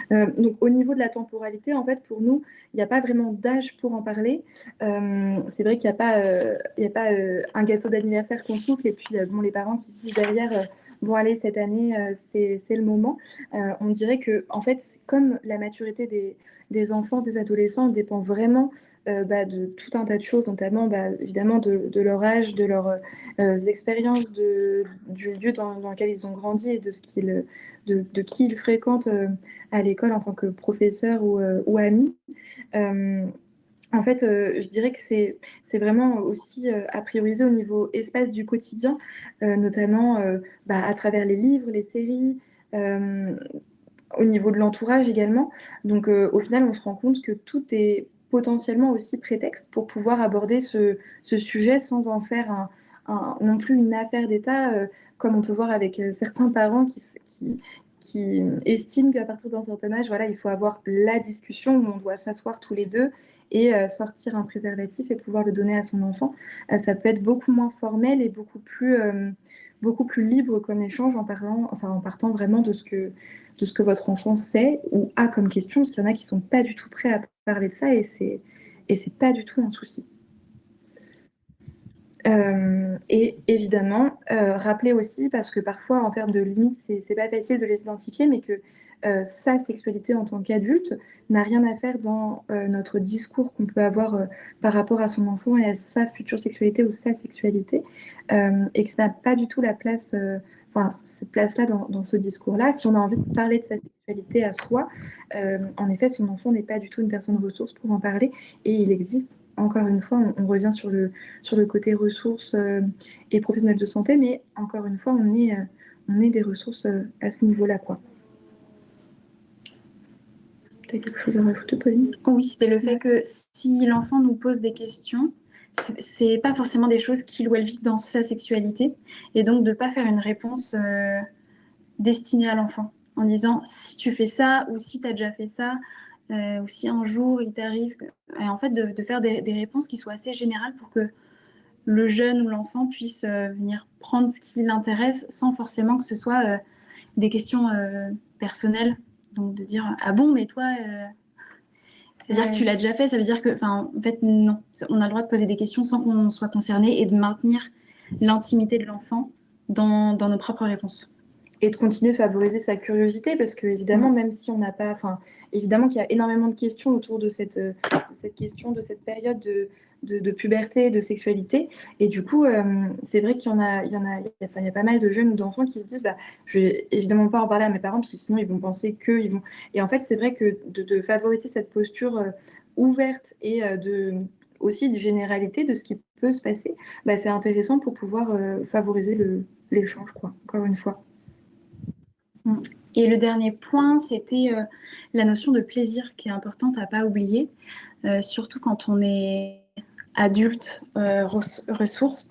Donc au niveau de la temporalité, en fait, pour nous, il n'y a pas vraiment d'âge pour en parler. C'est vrai qu'il n'y a pas un gâteau d'anniversaire qu'on souffle et puis les parents qui se disent derrière, bon allez, cette année, c'est le moment. On dirait que, en fait, comme la maturité des enfants, des adolescents dépend vraiment de tout un tas de choses, notamment évidemment de leur âge, de leurs expériences, du lieu dans lequel ils ont grandi et de qui ils fréquentent à l'école en tant que professeur ou ami. En fait, je dirais que c'est vraiment aussi à prioriser au niveau espace du quotidien, notamment à travers les livres, les séries, au niveau de l'entourage également. Donc au final, on se rend compte que tout est potentiellement aussi prétexte pour pouvoir aborder ce sujet sans en faire non plus une affaire d'État, comme on peut voir avec certains parents qui estiment qu'à partir d'un certain âge, voilà, il faut avoir la discussion où on doit s'asseoir tous les deux et sortir un préservatif et pouvoir le donner à son enfant. Ça peut être beaucoup moins formel et beaucoup plus libre comme échange en partant vraiment de ce que votre enfant sait ou a comme question, parce qu'il y en a qui ne sont pas du tout prêts à parler de ça et c'est pas du tout un souci. Et évidemment, rappeler aussi, parce que parfois en termes de limites, c'est pas facile de les identifier, mais que sa sexualité en tant qu'adulte n'a rien à faire dans notre discours qu'on peut avoir par rapport à son enfant et à sa future sexualité ou sa sexualité, et que ça n'a pas du tout la place, cette place-là dans ce discours-là. Si on a envie de parler de sa sexualité à soi, en effet, son enfant n'est pas du tout une personne ressource pour en parler, et il existe. Encore une fois, on revient sur le côté ressources et professionnels de santé, mais encore une fois, on est des ressources à ce niveau-là, quoi. Tu as quelque chose à rajouter, Pauline? Oui, c'était le fait que si l'enfant nous pose des questions, c'est pas forcément des choses qu'il ou elle vit dans sa sexualité, et donc de ne pas faire une réponse destinée à l'enfant, en disant si tu fais ça, ou si tu as déjà fait ça, ou si un jour il t'arrive, et en fait de faire des réponses qui soient assez générales pour que le jeune ou l'enfant puisse venir prendre ce qui l'intéresse sans forcément que ce soit des questions personnelles. Donc de dire ah bon, mais toi, c'est-à-dire que tu l'as déjà fait, ça veut dire que, en fait, non. On a le droit de poser des questions sans qu'on soit concerné et de maintenir l'intimité de l'enfant dans nos propres réponses. Et de continuer de favoriser sa curiosité, parce que évidemment, même si on n'a pas, évidemment qu'il y a énormément de questions autour de cette question, de cette période de puberté, de sexualité, et du coup, c'est vrai qu'il y a pas mal de jeunes ou d'enfants qui se disent, je vais évidemment pas en parler à mes parents parce que sinon ils vont penser qu'ils vont. Et en fait, c'est vrai que de favoriser cette posture ouverte et aussi de généralité de ce qui peut se passer, c'est intéressant pour pouvoir favoriser l'échange, quoi. Encore une fois. Et le dernier point, c'était la notion de plaisir qui est importante à ne pas oublier, surtout quand on est adulte, ressource,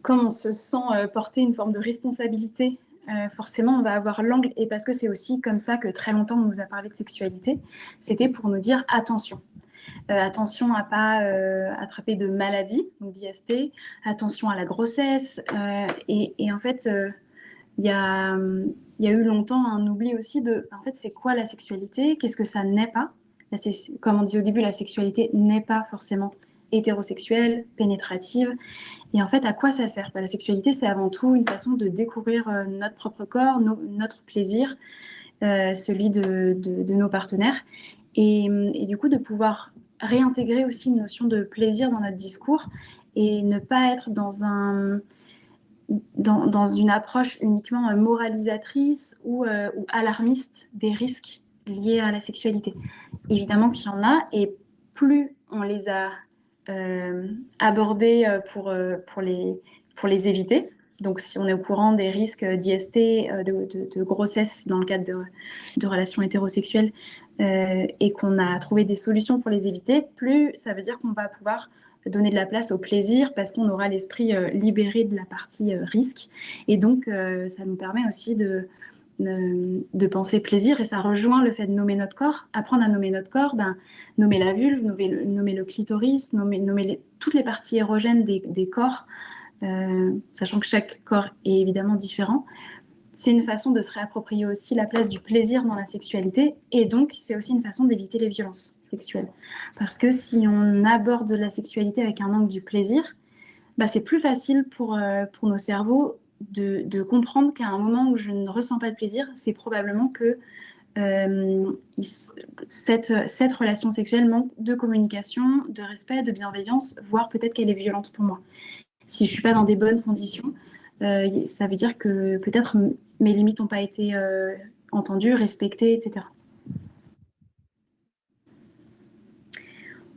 comme on se sent porter une forme de responsabilité, forcément on va avoir l'angle, et parce que c'est aussi comme ça que très longtemps on nous a parlé de sexualité, c'était pour nous dire attention. Attention à ne pas attraper de maladies, donc d'IST, attention à la grossesse, et en fait... il y a eu longtemps un oubli aussi de, en fait, c'est quoi la sexualité? Qu'est-ce que ça n'est pas? Comme on dit au début, la sexualité n'est pas forcément hétérosexuelle, pénétrative. Et en fait, à quoi ça sert? La sexualité, c'est avant tout une façon de découvrir notre propre corps, notre plaisir, celui de nos partenaires. Et du coup, de pouvoir réintégrer aussi une notion de plaisir dans notre discours et ne pas être dans une approche uniquement moralisatrice ou alarmiste des risques liés à la sexualité. Évidemment qu'il y en a, et plus on les a abordés pour les éviter, donc si on est au courant des risques d'IST, de grossesse dans le cadre de relations hétérosexuelles, et qu'on a trouvé des solutions pour les éviter, plus ça veut dire qu'on va pouvoir donner de la place au plaisir parce qu'on aura l'esprit libéré de la partie risque. Et donc, ça nous permet aussi de penser plaisir, et ça rejoint le fait de nommer notre corps, apprendre à nommer notre corps, nommer la vulve, nommer le clitoris, nommer toutes les parties érogènes des corps, sachant que chaque corps est évidemment différent. C'est une façon de se réapproprier aussi la place du plaisir dans la sexualité, et donc c'est aussi une façon d'éviter les violences sexuelles. Parce que si on aborde la sexualité avec un angle du plaisir, c'est plus facile pour nos cerveaux de comprendre qu'à un moment où je ne ressens pas de plaisir, c'est probablement que cette relation sexuelle manque de communication, de respect, de bienveillance, voire peut-être qu'elle est violente pour moi. Si je ne suis pas dans des bonnes conditions, ça veut dire que peut-être mes limites n'ont pas été entendues, respectées, etc.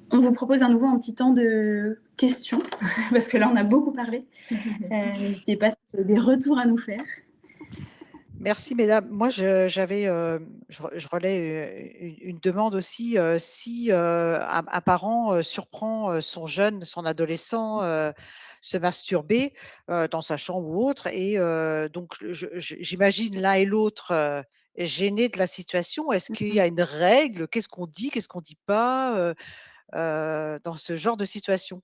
On vous propose à nouveau un petit temps de questions, parce que là, on a beaucoup parlé. N'hésitez pas si vous avez des retours à nous faire. Merci mesdames. Moi, je relais une demande aussi. Si un parent surprend son adolescent se masturber dans sa chambre ou autre, et donc j'imagine l'un et l'autre gênés de la situation. Est-ce qu'il y a une règle? Qu'est-ce qu'on dit? Qu'est-ce qu'on dit pas dans ce genre de situation?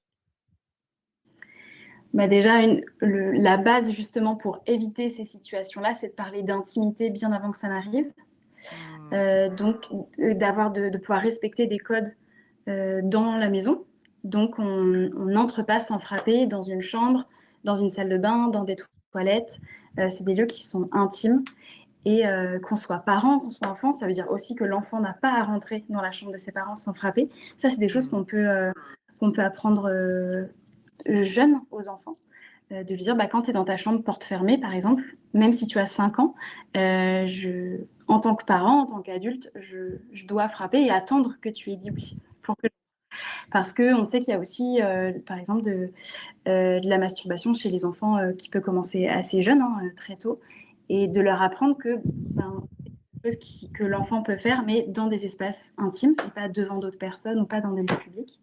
Bah déjà, la base justement pour éviter ces situations-là, c'est de parler d'intimité bien avant que ça n'arrive. Donc, de pouvoir respecter des codes dans la maison. Donc, on n'entre pas sans frapper dans une chambre, dans une salle de bain, dans des toilettes. C'est des lieux qui sont intimes. Et qu'on soit parent, qu'on soit enfant, ça veut dire aussi que l'enfant n'a pas à rentrer dans la chambre de ses parents sans frapper. Ça, c'est des choses qu'on peut apprendre jeune aux enfants. De lui dire, bah, quand tu es dans ta chambre porte fermée, par exemple, même si tu as 5 ans, en tant que parent, en tant qu'adulte, je dois frapper et attendre que tu aies dit oui. Parce qu'on sait qu'il y a aussi, par exemple, de la masturbation chez les enfants qui peut commencer assez jeune, très tôt, et de leur apprendre que c'est quelque chose que l'enfant peut faire, mais dans des espaces intimes, et pas devant d'autres personnes ou pas dans des lieux publics.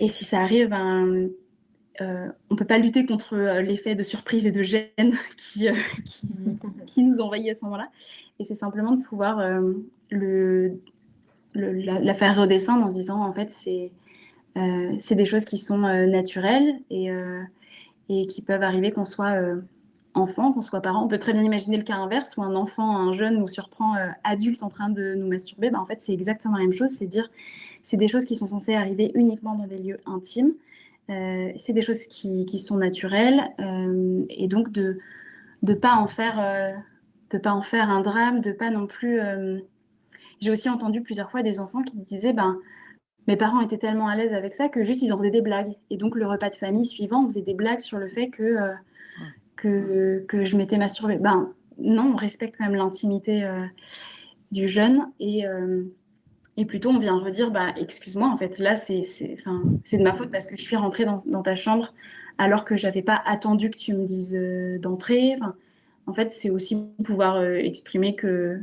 Et si ça arrive, on ne peut pas lutter contre l'effet de surprise et de gêne qui nous envahit à ce moment-là. Et c'est simplement de pouvoir la faire redescendre en se disant, en fait, c'est des choses qui sont naturelles et qui peuvent arriver qu'on soit enfant, qu'on soit parent. On peut très bien imaginer le cas inverse où un enfant, un jeune nous surprend adulte en train de nous masturber. En fait, c'est exactement la même chose. C'est des choses qui sont censées arriver uniquement dans des lieux intimes. C'est des choses qui sont naturelles et donc de pas en faire un drame, de pas non plus. J'ai aussi entendu plusieurs fois des enfants qui disaient mes parents étaient tellement à l'aise avec ça que juste ils en faisaient des blagues. Et donc le repas de famille suivant, on faisait des blagues sur le fait que je m'étais masturbée. Non, on respecte quand même l'intimité du jeune et plutôt on vient redire excuse-moi, en fait, là c'est de ma faute parce que je suis rentrée dans ta chambre alors que j'avais pas attendu que tu me dises d'entrer. En fait, c'est aussi pouvoir exprimer que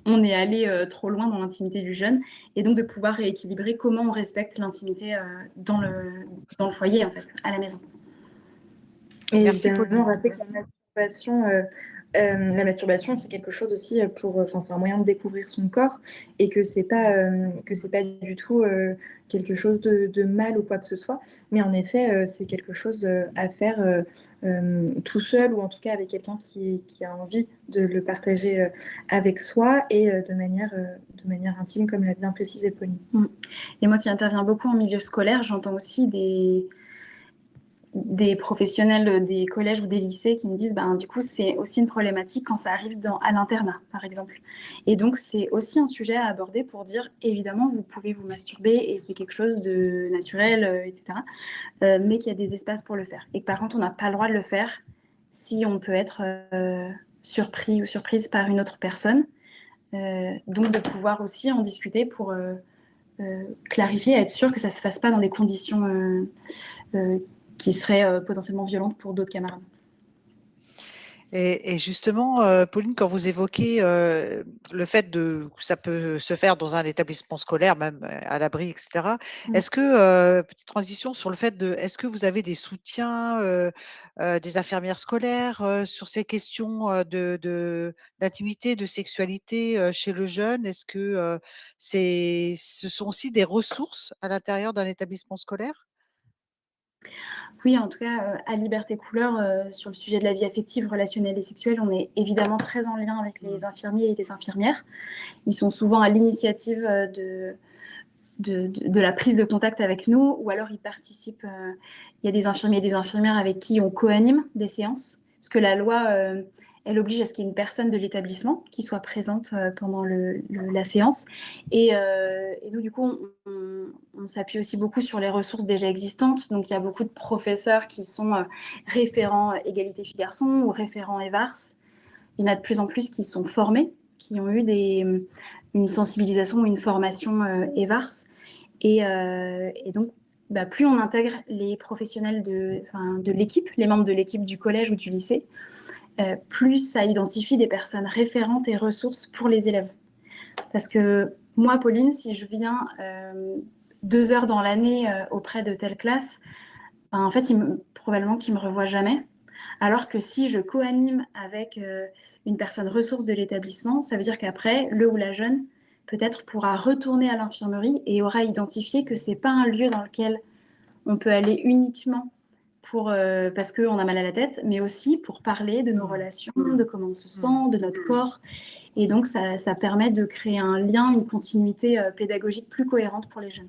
on est allé trop loin dans l'intimité du jeune et donc de pouvoir rééquilibrer comment on respecte l'intimité dans le foyer, en fait, à la maison. Et Merci évidemment, Pauline. on rappelle que la masturbation, c'est quelque chose aussi c'est un moyen de découvrir son corps et que c'est pas du tout quelque chose de mal ou quoi que ce soit. Mais en effet, c'est quelque chose à faire tout seul ou en tout cas avec quelqu'un qui a envie de le partager avec soi et de manière intime, comme l'a bien précisé Pauline. Et moi qui interviens beaucoup en milieu scolaire, j'entends aussi des professionnels des collèges ou des lycées qui me disent du coup c'est aussi une problématique quand ça arrive à l'internat par exemple, et donc c'est aussi un sujet à aborder pour dire évidemment vous pouvez vous masturber et c'est quelque chose de naturel, etc., mais qu'il y a des espaces pour le faire et que par contre on n'a pas le droit de le faire si on peut être surpris ou surprise par une autre personne, donc de pouvoir aussi en discuter pour clarifier, être sûr que ça ne se fasse pas dans des conditions qui seraient potentiellement violentes pour d'autres camarades. Et justement, Pauline, quand vous évoquez le fait que ça peut se faire dans un établissement scolaire, même à l'abri, etc., est-ce que, petite transition sur le fait est-ce que vous avez des soutiens des infirmières scolaires sur ces questions d'intimité, de sexualité chez le jeune? Est-ce que ce sont aussi des ressources à l'intérieur d'un établissement scolaire? Oui, en tout cas, à Liberté Couleur, sur le sujet de la vie affective, relationnelle et sexuelle, on est évidemment très en lien avec les infirmiers et les infirmières. Ils sont souvent à l'initiative de la prise de contact avec nous, ou alors ils participent. Il y a des infirmiers et des infirmières avec qui on co-anime des séances, parce que la loi, elle oblige à ce qu'il y ait une personne de l'établissement qui soit présente pendant la séance. Et nous, du coup, on s'appuie aussi beaucoup sur les ressources déjà existantes. Donc, il y a beaucoup de professeurs qui sont référents égalité filles-garçons ou référents EVARS. Il y en a de plus en plus qui sont formés, qui ont eu une sensibilisation ou une formation EVARS. Et donc, plus on intègre les professionnels de l'équipe, les membres de l'équipe du collège ou du lycée, plus ça identifie des personnes référentes et ressources pour les élèves. Parce que moi, Pauline, si je viens 2 heures dans l'année auprès de telle classe, en fait, probablement qu'ils ne me revoient jamais. Alors que si je co-anime avec une personne ressource de l'établissement, ça veut dire qu'après, le ou la jeune, peut-être pourra retourner à l'infirmerie et aura identifié que ce n'est pas un lieu dans lequel on peut aller uniquement parce qu'on a mal à la tête, mais aussi pour parler de nos relations, de comment on se sent, de notre corps. Et donc, ça permet de créer un lien, une continuité pédagogique plus cohérente pour les jeunes.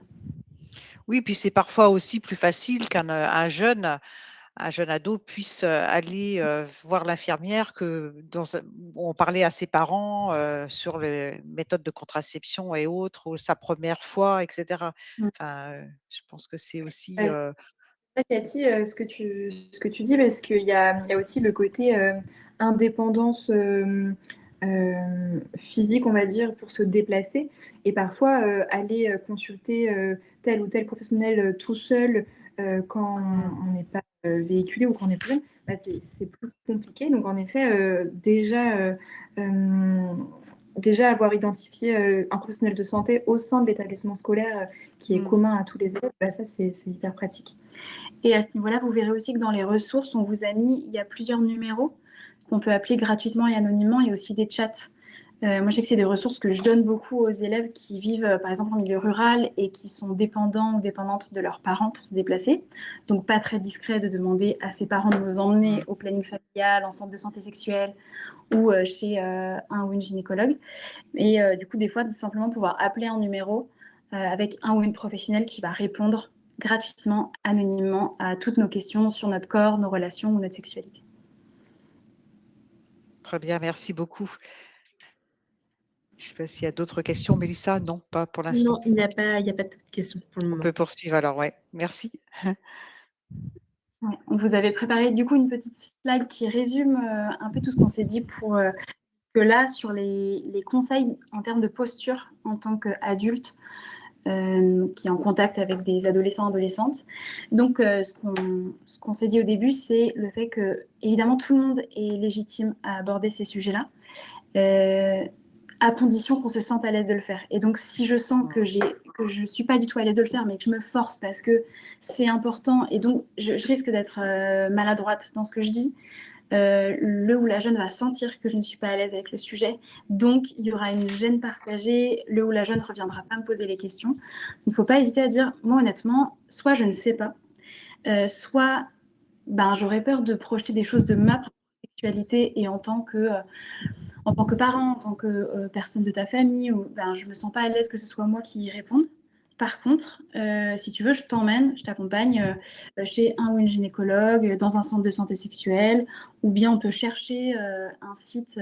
Oui, puis c'est parfois aussi plus facile qu'un jeune ado puisse aller voir l'infirmière que on parlait à ses parents sur les méthodes de contraception et autres, ou sa première fois, etc. Enfin, je pense que c'est aussi. Cathy, ce que tu dis, parce qu'il y a aussi le côté indépendance physique, on va dire, pour se déplacer. Et parfois, aller consulter tel ou tel professionnel tout seul quand on n'est pas véhiculé ou qu'on est plus jeune, bah, c'est plus compliqué. Donc, en effet, déjà avoir identifié un professionnel de santé au sein de l'établissement scolaire qui est commun à tous les élèves, bah, ça, c'est hyper pratique. Et à ce niveau-là, vous verrez aussi que dans les ressources, on vous a mis, il y a plusieurs numéros qu'on peut appeler gratuitement et anonymement, et aussi des chats. Moi, je sais que c'est des ressources que je donne beaucoup aux élèves qui vivent, par exemple, en milieu rural et qui sont dépendants ou dépendantes de leurs parents pour se déplacer. Donc, pas très discret de demander à ses parents de nous emmener au planning familial, en centre de santé sexuelle ou chez un ou une gynécologue. Et du coup, des fois, de simplement pouvoir appeler un numéro avec un ou une professionnelle qui va répondre gratuitement, anonymement à toutes nos questions sur notre corps, nos relations ou notre sexualité. Très bien, merci beaucoup. Je ne sais pas s'il y a d'autres questions, Mélissa. Non, pas pour l'instant. Non, il n'y a pas de questions pour le On moment. peut poursuivre alors, ouais. Merci. Ouais, on vous avait préparé du coup une petite slide qui résume un peu tout ce qu'on s'est dit pour que là, sur les conseils en termes de posture en tant qu'adulte, qui est en contact avec des adolescents, adolescentes. Donc, ce qu'on s'est dit au début, c'est le fait que, évidemment, tout le monde est légitime à aborder ces sujets-là, à condition qu'on se sente à l'aise de le faire. Et donc, si je sens que je ne suis pas du tout à l'aise de le faire, mais que je me force parce que c'est important, et donc je risque d'être maladroite dans ce que je dis, le ou la jeune va sentir que je ne suis pas à l'aise avec le sujet. Donc, il y aura une gêne partagée. Le ou la jeune ne reviendra pas me poser les questions. Il ne faut pas hésiter à dire, moi, honnêtement, soit je ne sais pas, soit j'aurais peur de projeter des choses de ma propre sexualité et en tant que parent, en tant que personne de ta famille, je ne me sens pas à l'aise que ce soit moi qui y réponde. Par contre, si tu veux, je t'emmène, je t'accompagne chez un ou une gynécologue, dans un centre de santé sexuelle, ou bien on peut chercher un site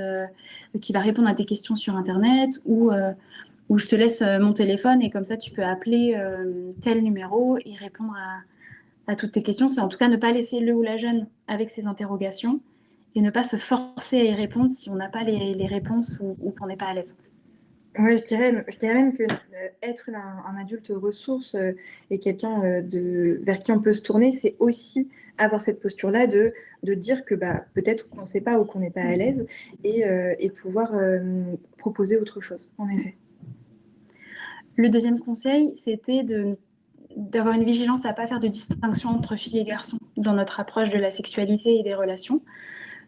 qui va répondre à tes questions sur Internet, ou je te laisse mon téléphone et comme ça tu peux appeler tel numéro et répondre à toutes tes questions. C'est en tout cas ne pas laisser le ou la jeune avec ses interrogations et ne pas se forcer à y répondre si on n'a pas les réponses ou qu'on n'est pas à l'aise. Ouais, je dirais même que être un adulte ressource et quelqu'un vers qui on peut se tourner, c'est aussi avoir cette posture-là de dire que peut-être qu'on ne sait pas ou qu'on n'est pas à l'aise et pouvoir proposer autre chose, en effet. Le deuxième conseil, c'était d'avoir une vigilance à ne pas faire de distinction entre filles et garçons dans notre approche de la sexualité et des relations.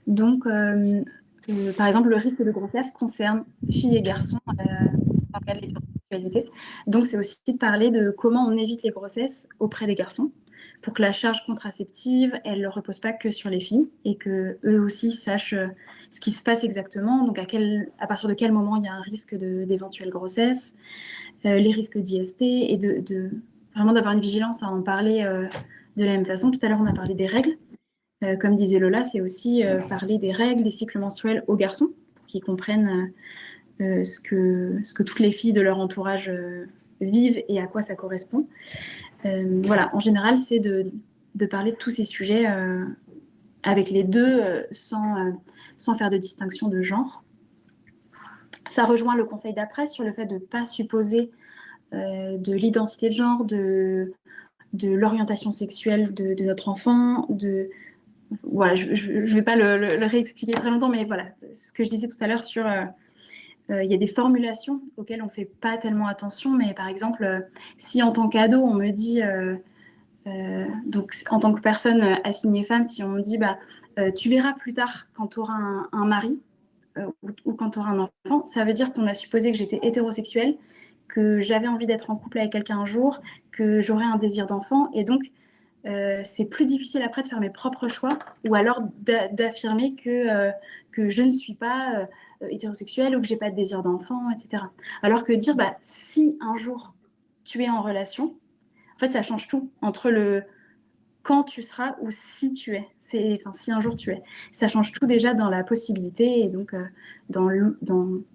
Donc, par exemple, le risque de grossesse concerne filles et garçons dans le cas de l'hétérosexualité. Donc, c'est aussi de parler de comment on évite les grossesses auprès des garçons pour que la charge contraceptive, elle ne repose pas que sur les filles et qu'eux aussi sachent ce qui se passe exactement, donc à partir de quel moment il y a un risque d'éventuelle grossesse, les risques d'IST et vraiment d'avoir une vigilance à en parler de la même façon. Tout à l'heure, on a parlé des règles. Comme disait Lola, c'est aussi parler des règles, des cycles menstruels aux garçons, pour qu'ils comprennent ce que toutes les filles de leur entourage vivent et à quoi ça correspond. Voilà, en général, c'est de parler de tous ces sujets avec les deux sans faire de distinction de genre. Ça rejoint le conseil d'après sur le fait de ne pas supposer de l'identité de genre, de l'orientation sexuelle de notre enfant, voilà, je ne vais pas le réexpliquer très longtemps, mais voilà, ce que je disais tout à l'heure sur... il y a des formulations auxquelles on ne fait pas tellement attention, mais par exemple, si en tant qu'ado, on me dit... donc, en tant que personne assignée femme, si on me dit tu verras plus tard quand tu auras un mari ou quand tu auras un enfant, ça veut dire qu'on a supposé que j'étais hétérosexuelle, que j'avais envie d'être en couple avec quelqu'un un jour, que j'aurais un désir d'enfant. Et donc, c'est plus difficile après de faire mes propres choix ou alors d'affirmer que je ne suis pas hétérosexuelle ou que j'ai pas de désir d'enfant, etc. Alors que dire si un jour tu es en relation, en fait, ça change tout entre le quand tu seras ou si tu es. Si un jour tu es. Ça change tout déjà dans la possibilité et donc dans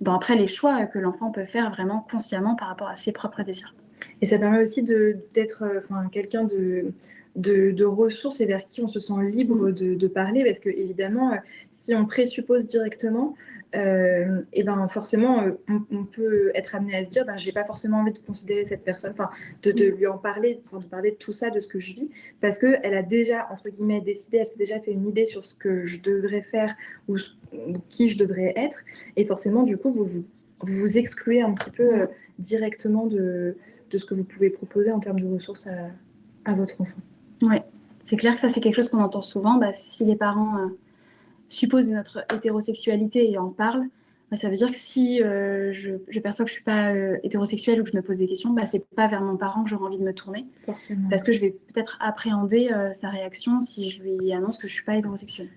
après les choix que l'enfant peut faire vraiment consciemment par rapport à ses propres désirs. Et ça permet aussi d'être quelqu'un de ressources et vers qui on se sent libre de parler, parce que évidemment, si on présuppose directement, et forcément, on peut être amené à se dire, j'ai pas forcément envie de considérer cette personne, de lui en parler, de parler de tout ça, de ce que je vis, parce qu'elle a déjà, entre guillemets, décidé, elle s'est déjà fait une idée sur ce que je devrais faire ou qui je devrais être, et forcément, du coup, vous excluez un petit peu directement de ce que vous pouvez proposer en termes de ressources à votre enfant. Oui, c'est clair que ça, c'est quelque chose qu'on entend souvent. Si les parents supposent notre hétérosexualité et en parlent, ça veut dire que si je perçois que je ne suis pas hétérosexuelle ou que je me pose des questions, ce n'est pas vers mon parent que j'aurai envie de me tourner. Forcément. Parce que je vais peut-être appréhender sa réaction si je lui annonce que je ne suis pas hétérosexuelle.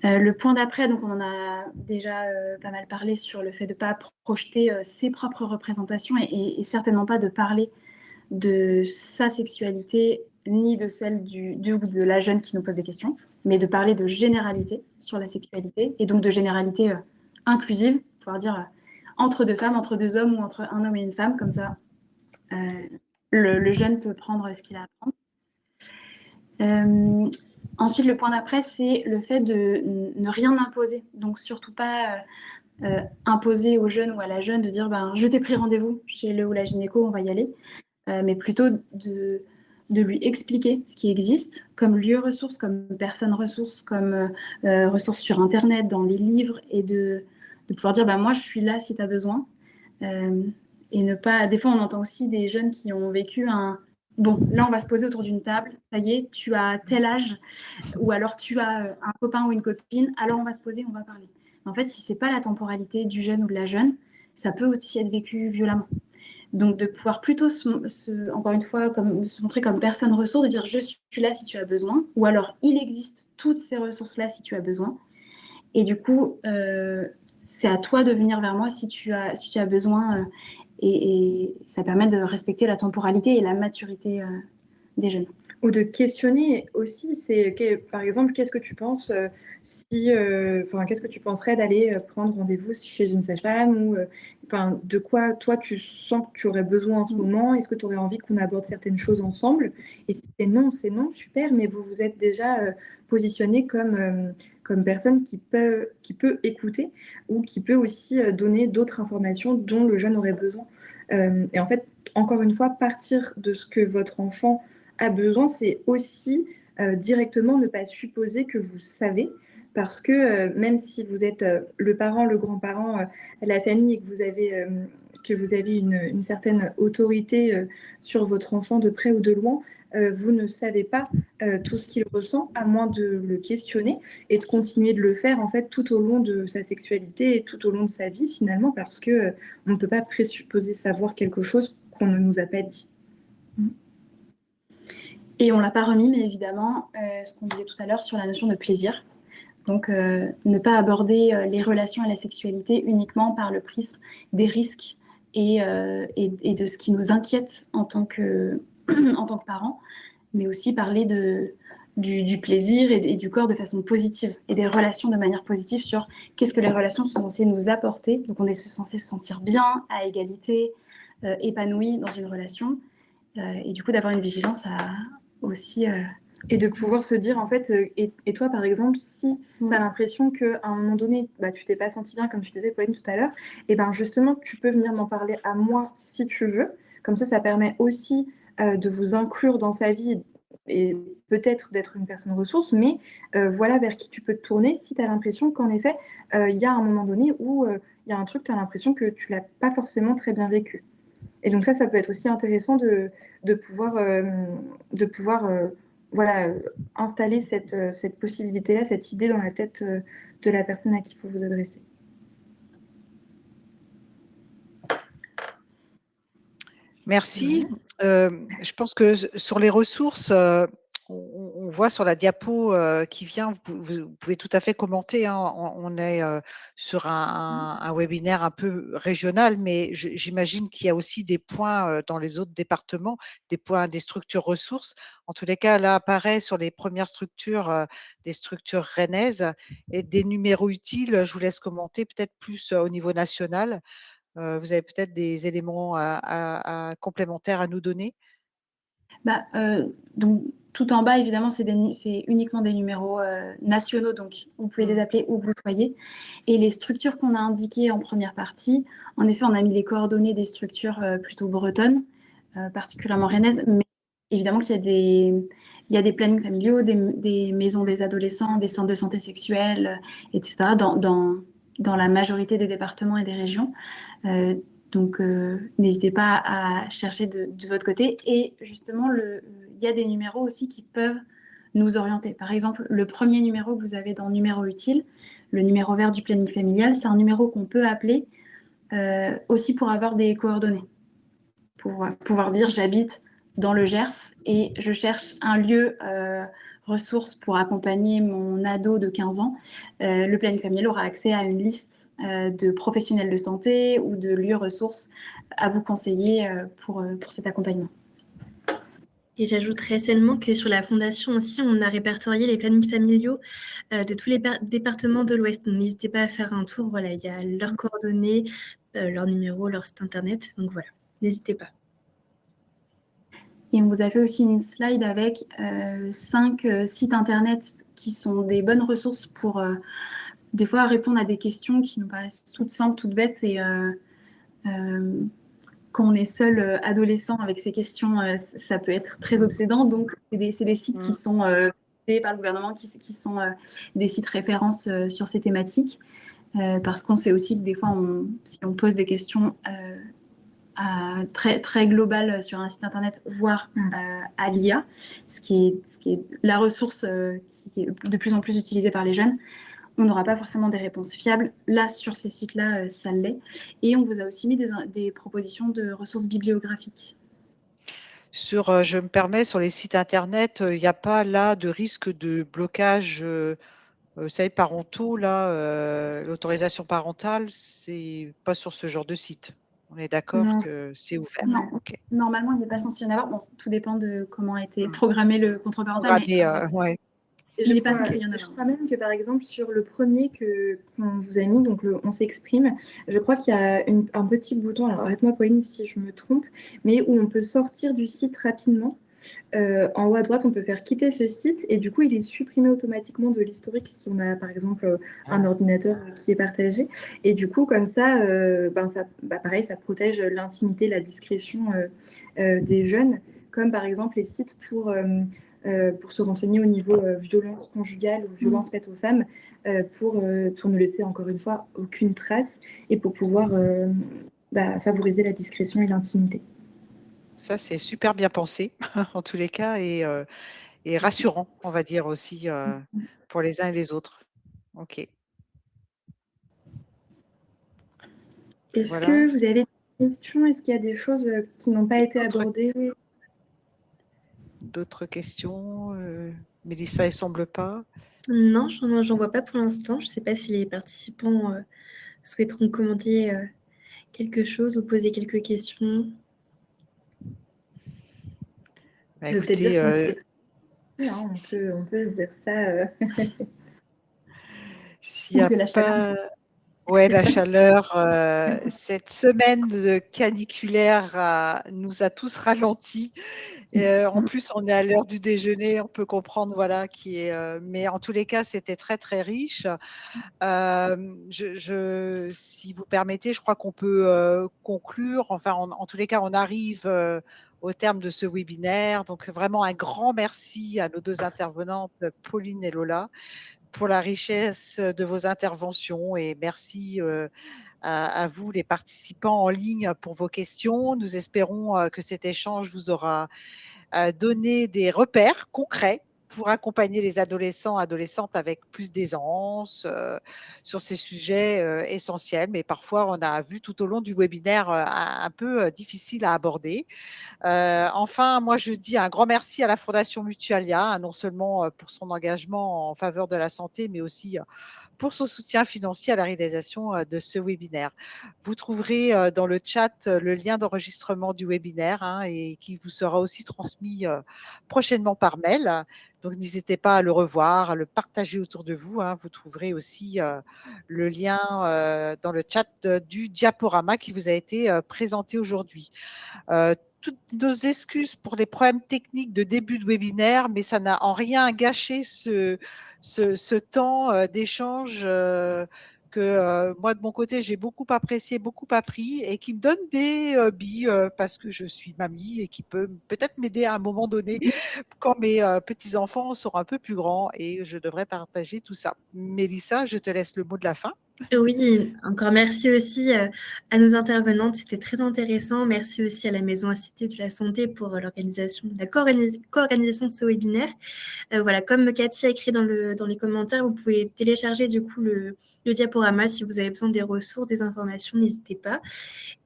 Le point d'après, donc on en a déjà pas mal parlé sur le fait de ne pas projeter ses propres représentations et certainement pas de parler de sa sexualité ni de celle du ou de la jeune qui nous pose des questions, mais de parler de généralité sur la sexualité et donc de généralité inclusive, pouvoir dire entre deux femmes, entre deux hommes ou entre un homme et une femme, comme ça le jeune peut prendre ce qu'il a à prendre. Ensuite, le point d'après, c'est le fait de ne rien imposer. Donc, surtout pas imposer au jeune ou à la jeune de dire je t'ai pris rendez-vous chez le ou la gynéco, on va y aller. Mais plutôt de lui expliquer ce qui existe comme lieu ressource, comme personne ressource, comme ressource sur Internet, dans les livres, et de pouvoir dire moi, je suis là si tu as besoin. Et ne pas. Des fois, on entend aussi des jeunes qui ont vécu bon, là, on va se poser autour d'une table, ça y est, tu as tel âge, ou alors tu as un copain ou une copine, alors on va se poser, on va parler. En fait, si ce n'est pas la temporalité du jeune ou de la jeune, ça peut aussi être vécu violemment. Donc, de pouvoir plutôt, encore une fois, se montrer comme personne ressource, de dire je suis là si tu as besoin, ou alors il existe toutes ces ressources-là si tu as besoin. Et du coup, c'est à toi de venir vers moi si tu as besoin. Et ça permet de respecter la temporalité et la maturité des jeunes. Ou de questionner aussi, par exemple, qu'est-ce que tu penses qu'est-ce que tu penserais d'aller prendre rendez-vous chez une sage-femme ou de quoi toi tu sens que tu aurais besoin en ce moment? Est-ce que tu aurais envie qu'on aborde certaines choses ensemble? Et si c'est non, super, mais vous vous êtes déjà positionné comme personne qui peut écouter ou qui peut aussi donner d'autres informations dont le jeune aurait besoin. Et en fait, encore une fois, partir de ce que votre enfant a besoin, c'est aussi directement ne pas supposer que vous savez, parce que même si vous êtes le parent, le grand-parent, la famille, et que vous avez une certaine autorité sur votre enfant de près ou de loin, vous ne savez pas tout ce qu'il ressent, à moins de le questionner et de continuer de le faire en fait tout au long de sa sexualité et tout au long de sa vie finalement, parce que on ne peut pas présupposer savoir quelque chose qu'on ne nous a pas dit. Et on ne l'a pas remis, mais évidemment, ce qu'on disait tout à l'heure sur la notion de plaisir. Donc, ne pas aborder les relations et la sexualité uniquement par le prisme des risques et de ce qui nous inquiète en tant que parents, mais aussi parler du plaisir et du corps de façon positive et des relations de manière positive sur qu'est-ce que les relations sont censées nous apporter. Donc, on est censé se sentir bien, à égalité, épanoui dans une relation. Et du coup, d'avoir une vigilance aussi... Et de pouvoir se dire, en fait, et toi, par exemple, si tu as l'impression qu'à un moment donné, tu t'es pas senti bien, comme tu disais, Pauline, tout à l'heure, et justement, tu peux venir m'en parler à moi si tu veux. Comme ça permet aussi de vous inclure dans sa vie et peut-être d'être une personne ressource, mais voilà vers qui tu peux te tourner si tu as l'impression qu'en effet, il y a un moment donné où il y a un truc, tu as l'impression que tu l'as pas forcément très bien vécu. Et donc ça peut être aussi intéressant de pouvoir, voilà, installer cette possibilité-là, cette idée dans la tête de la personne à qui vous vous adressez. Merci. Je pense que sur les ressources, on voit sur la diapo qui vient, vous pouvez tout à fait commenter, hein. On est sur un webinaire un peu régional, mais j'imagine qu'il y a aussi des points dans les autres départements, des points des structures ressources. En tous les cas, là apparaît sur les premières structures, des structures rennaises et des numéros utiles. Je vous laisse commenter peut-être plus au niveau national. Vous avez peut-être des éléments complémentaires à nous donner? Donc, tout en bas, évidemment, c'est uniquement des numéros nationaux, donc vous pouvez les appeler où que vous soyez. Et les structures qu'on a indiquées en première partie, en effet, on a mis les coordonnées des structures plutôt bretonnes, particulièrement rennaises, mais évidemment qu'il y a des plannings familiaux, des maisons des adolescents, des centres de santé sexuelle, etc., dans la majorité des départements et des régions. Donc, n'hésitez pas à chercher de votre côté. Et justement, il y a des numéros aussi qui peuvent nous orienter. Par exemple, le premier numéro que vous avez dans Numéro utile, le numéro vert du planning familial, c'est un numéro qu'on peut appeler aussi pour avoir des coordonnées. Pour pouvoir dire j'habite dans le Gers et je cherche un lieu ressources pour accompagner mon ado de 15 ans, le planning familial aura accès à une liste de professionnels de santé ou de lieux ressources à vous conseiller pour cet accompagnement. Et j'ajouterais seulement que sur la fondation aussi, on a répertorié les plannings familiaux de tous les départements de l'Ouest. Donc n'hésitez pas à faire un tour. Voilà, il y a leurs coordonnées, leur numéro, leur site internet. Donc voilà, n'hésitez pas. Et on vous a fait aussi une slide avec 5 sites internet qui sont des bonnes ressources pour des fois répondre à des questions qui nous paraissent toutes simples, toutes bêtes. Et quand on est seul adolescent avec ces questions, ça peut être très obsédant. Donc, c'est des sites qui sont faits par le gouvernement, qui sont des sites références sur ces thématiques. Parce qu'on sait aussi que des fois, si on pose des questions très, très globales sur un site internet, voire à l'IA, ce qui est la ressource qui est de plus en plus utilisée par les jeunes, on n'aura pas forcément des réponses fiables. Là, sur ces sites-là, ça l'est. Et on vous a aussi mis des propositions de ressources bibliographiques. Je me permets, sur les sites internet, il n'y a pas là de risque de blocage, vous savez, parentaux, là, l'autorisation parentale, c'est pas sur ce genre de site. On est d'accord que c'est ouvert? Non, OK. normalement, il n'est pas censé y en avoir. Bon, tout dépend de comment a été programmé le contrôle parental. Ouais. Il n'est pas censé y en avoir. Je crois même que, par exemple, sur le premier qu'on vous a mis, donc On s'exprime, je crois qu'il y a un petit bouton, alors arrête-moi Pauline si je me trompe, mais où on peut sortir du site rapidement. En haut à droite, on peut faire quitter ce site et du coup, il est supprimé automatiquement de l'historique si on a, par exemple, un ordinateur qui est partagé. Et du coup, comme ça, pareil, ça protège l'intimité, la discrétion des jeunes, comme par exemple les sites pour se renseigner au niveau violence conjugale ou violence faite aux femmes, pour ne laisser encore une fois aucune trace et pour pouvoir favoriser la discrétion et l'intimité. Ça, c'est super bien pensé, en tous les cas, et rassurant, on va dire aussi, pour les uns et les autres. OK. Est-ce Voilà. que vous avez des questions? Est-ce qu'il y a des choses qui n'ont pas été abordées? D'autres questions? Mélissa, il semble pas. Non, j'en vois pas pour l'instant. Je ne sais pas si les participants souhaiteront commenter quelque chose ou poser quelques questions. Écoutez, on peut dire ça. S'il n'y a pas... Ouais, la chaleur, cette semaine caniculaire nous a tous ralentis. En plus, on est à l'heure du déjeuner, on peut comprendre, voilà, mais en tous les cas, c'était très, très riche. Si vous permettez, je crois qu'on peut conclure. Enfin, en tous les cas, on arrive au terme de ce webinaire. Donc, vraiment un grand merci à nos deux intervenantes, Pauline et Lola, pour la richesse de vos interventions, et merci à vous, les participants en ligne, pour vos questions. Nous espérons que cet échange vous aura donné des repères concrets pour accompagner les adolescents, adolescentes avec plus d'aisance sur ces sujets essentiels, mais parfois on a vu tout au long du webinaire un peu difficile à aborder. Enfin, moi je dis un grand merci à la Fondation Mutualia, hein, non seulement pour son engagement en faveur de la santé, mais aussi pour son soutien financier à la réalisation de ce webinaire. Vous trouverez dans le chat le lien d'enregistrement du webinaire, hein, et qui vous sera aussi transmis prochainement par mail. Donc, n'hésitez pas à le revoir, à le partager autour de vous, hein. Vous trouverez aussi le lien dans le chat du diaporama qui vous a été présenté aujourd'hui. Toutes nos excuses pour les problèmes techniques de début de webinaire, mais ça n'a en rien gâché ce temps d'échange que moi, de mon côté, j'ai beaucoup apprécié, beaucoup appris, et qui me donne des billes parce que je suis mamie, et qui peut peut-être m'aider à un moment donné quand mes petits-enfants seront un peu plus grands et je devrais partager tout ça. Mélissa, je te laisse le mot de la fin. Oui, encore merci aussi à nos intervenantes, c'était très intéressant. Merci aussi à la Maison Institut de la Santé pour l'organisation, la co-organisation de ce webinaire. Voilà, comme Cathy a écrit dans les commentaires, vous pouvez télécharger du coup le diaporama si vous avez besoin des ressources, des informations, n'hésitez pas.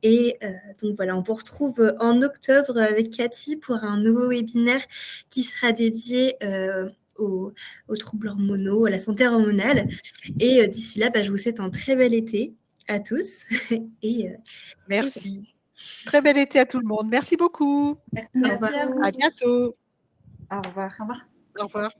Et donc voilà, on vous retrouve en octobre avec Cathy pour un nouveau webinaire qui sera dédié aux troubles hormonaux, à la santé hormonale. Et d'ici là, je vous souhaite un très bel été à tous. Merci. Très bel été à tout le monde. Merci beaucoup. Merci à vous. À bientôt. Au revoir. Au revoir.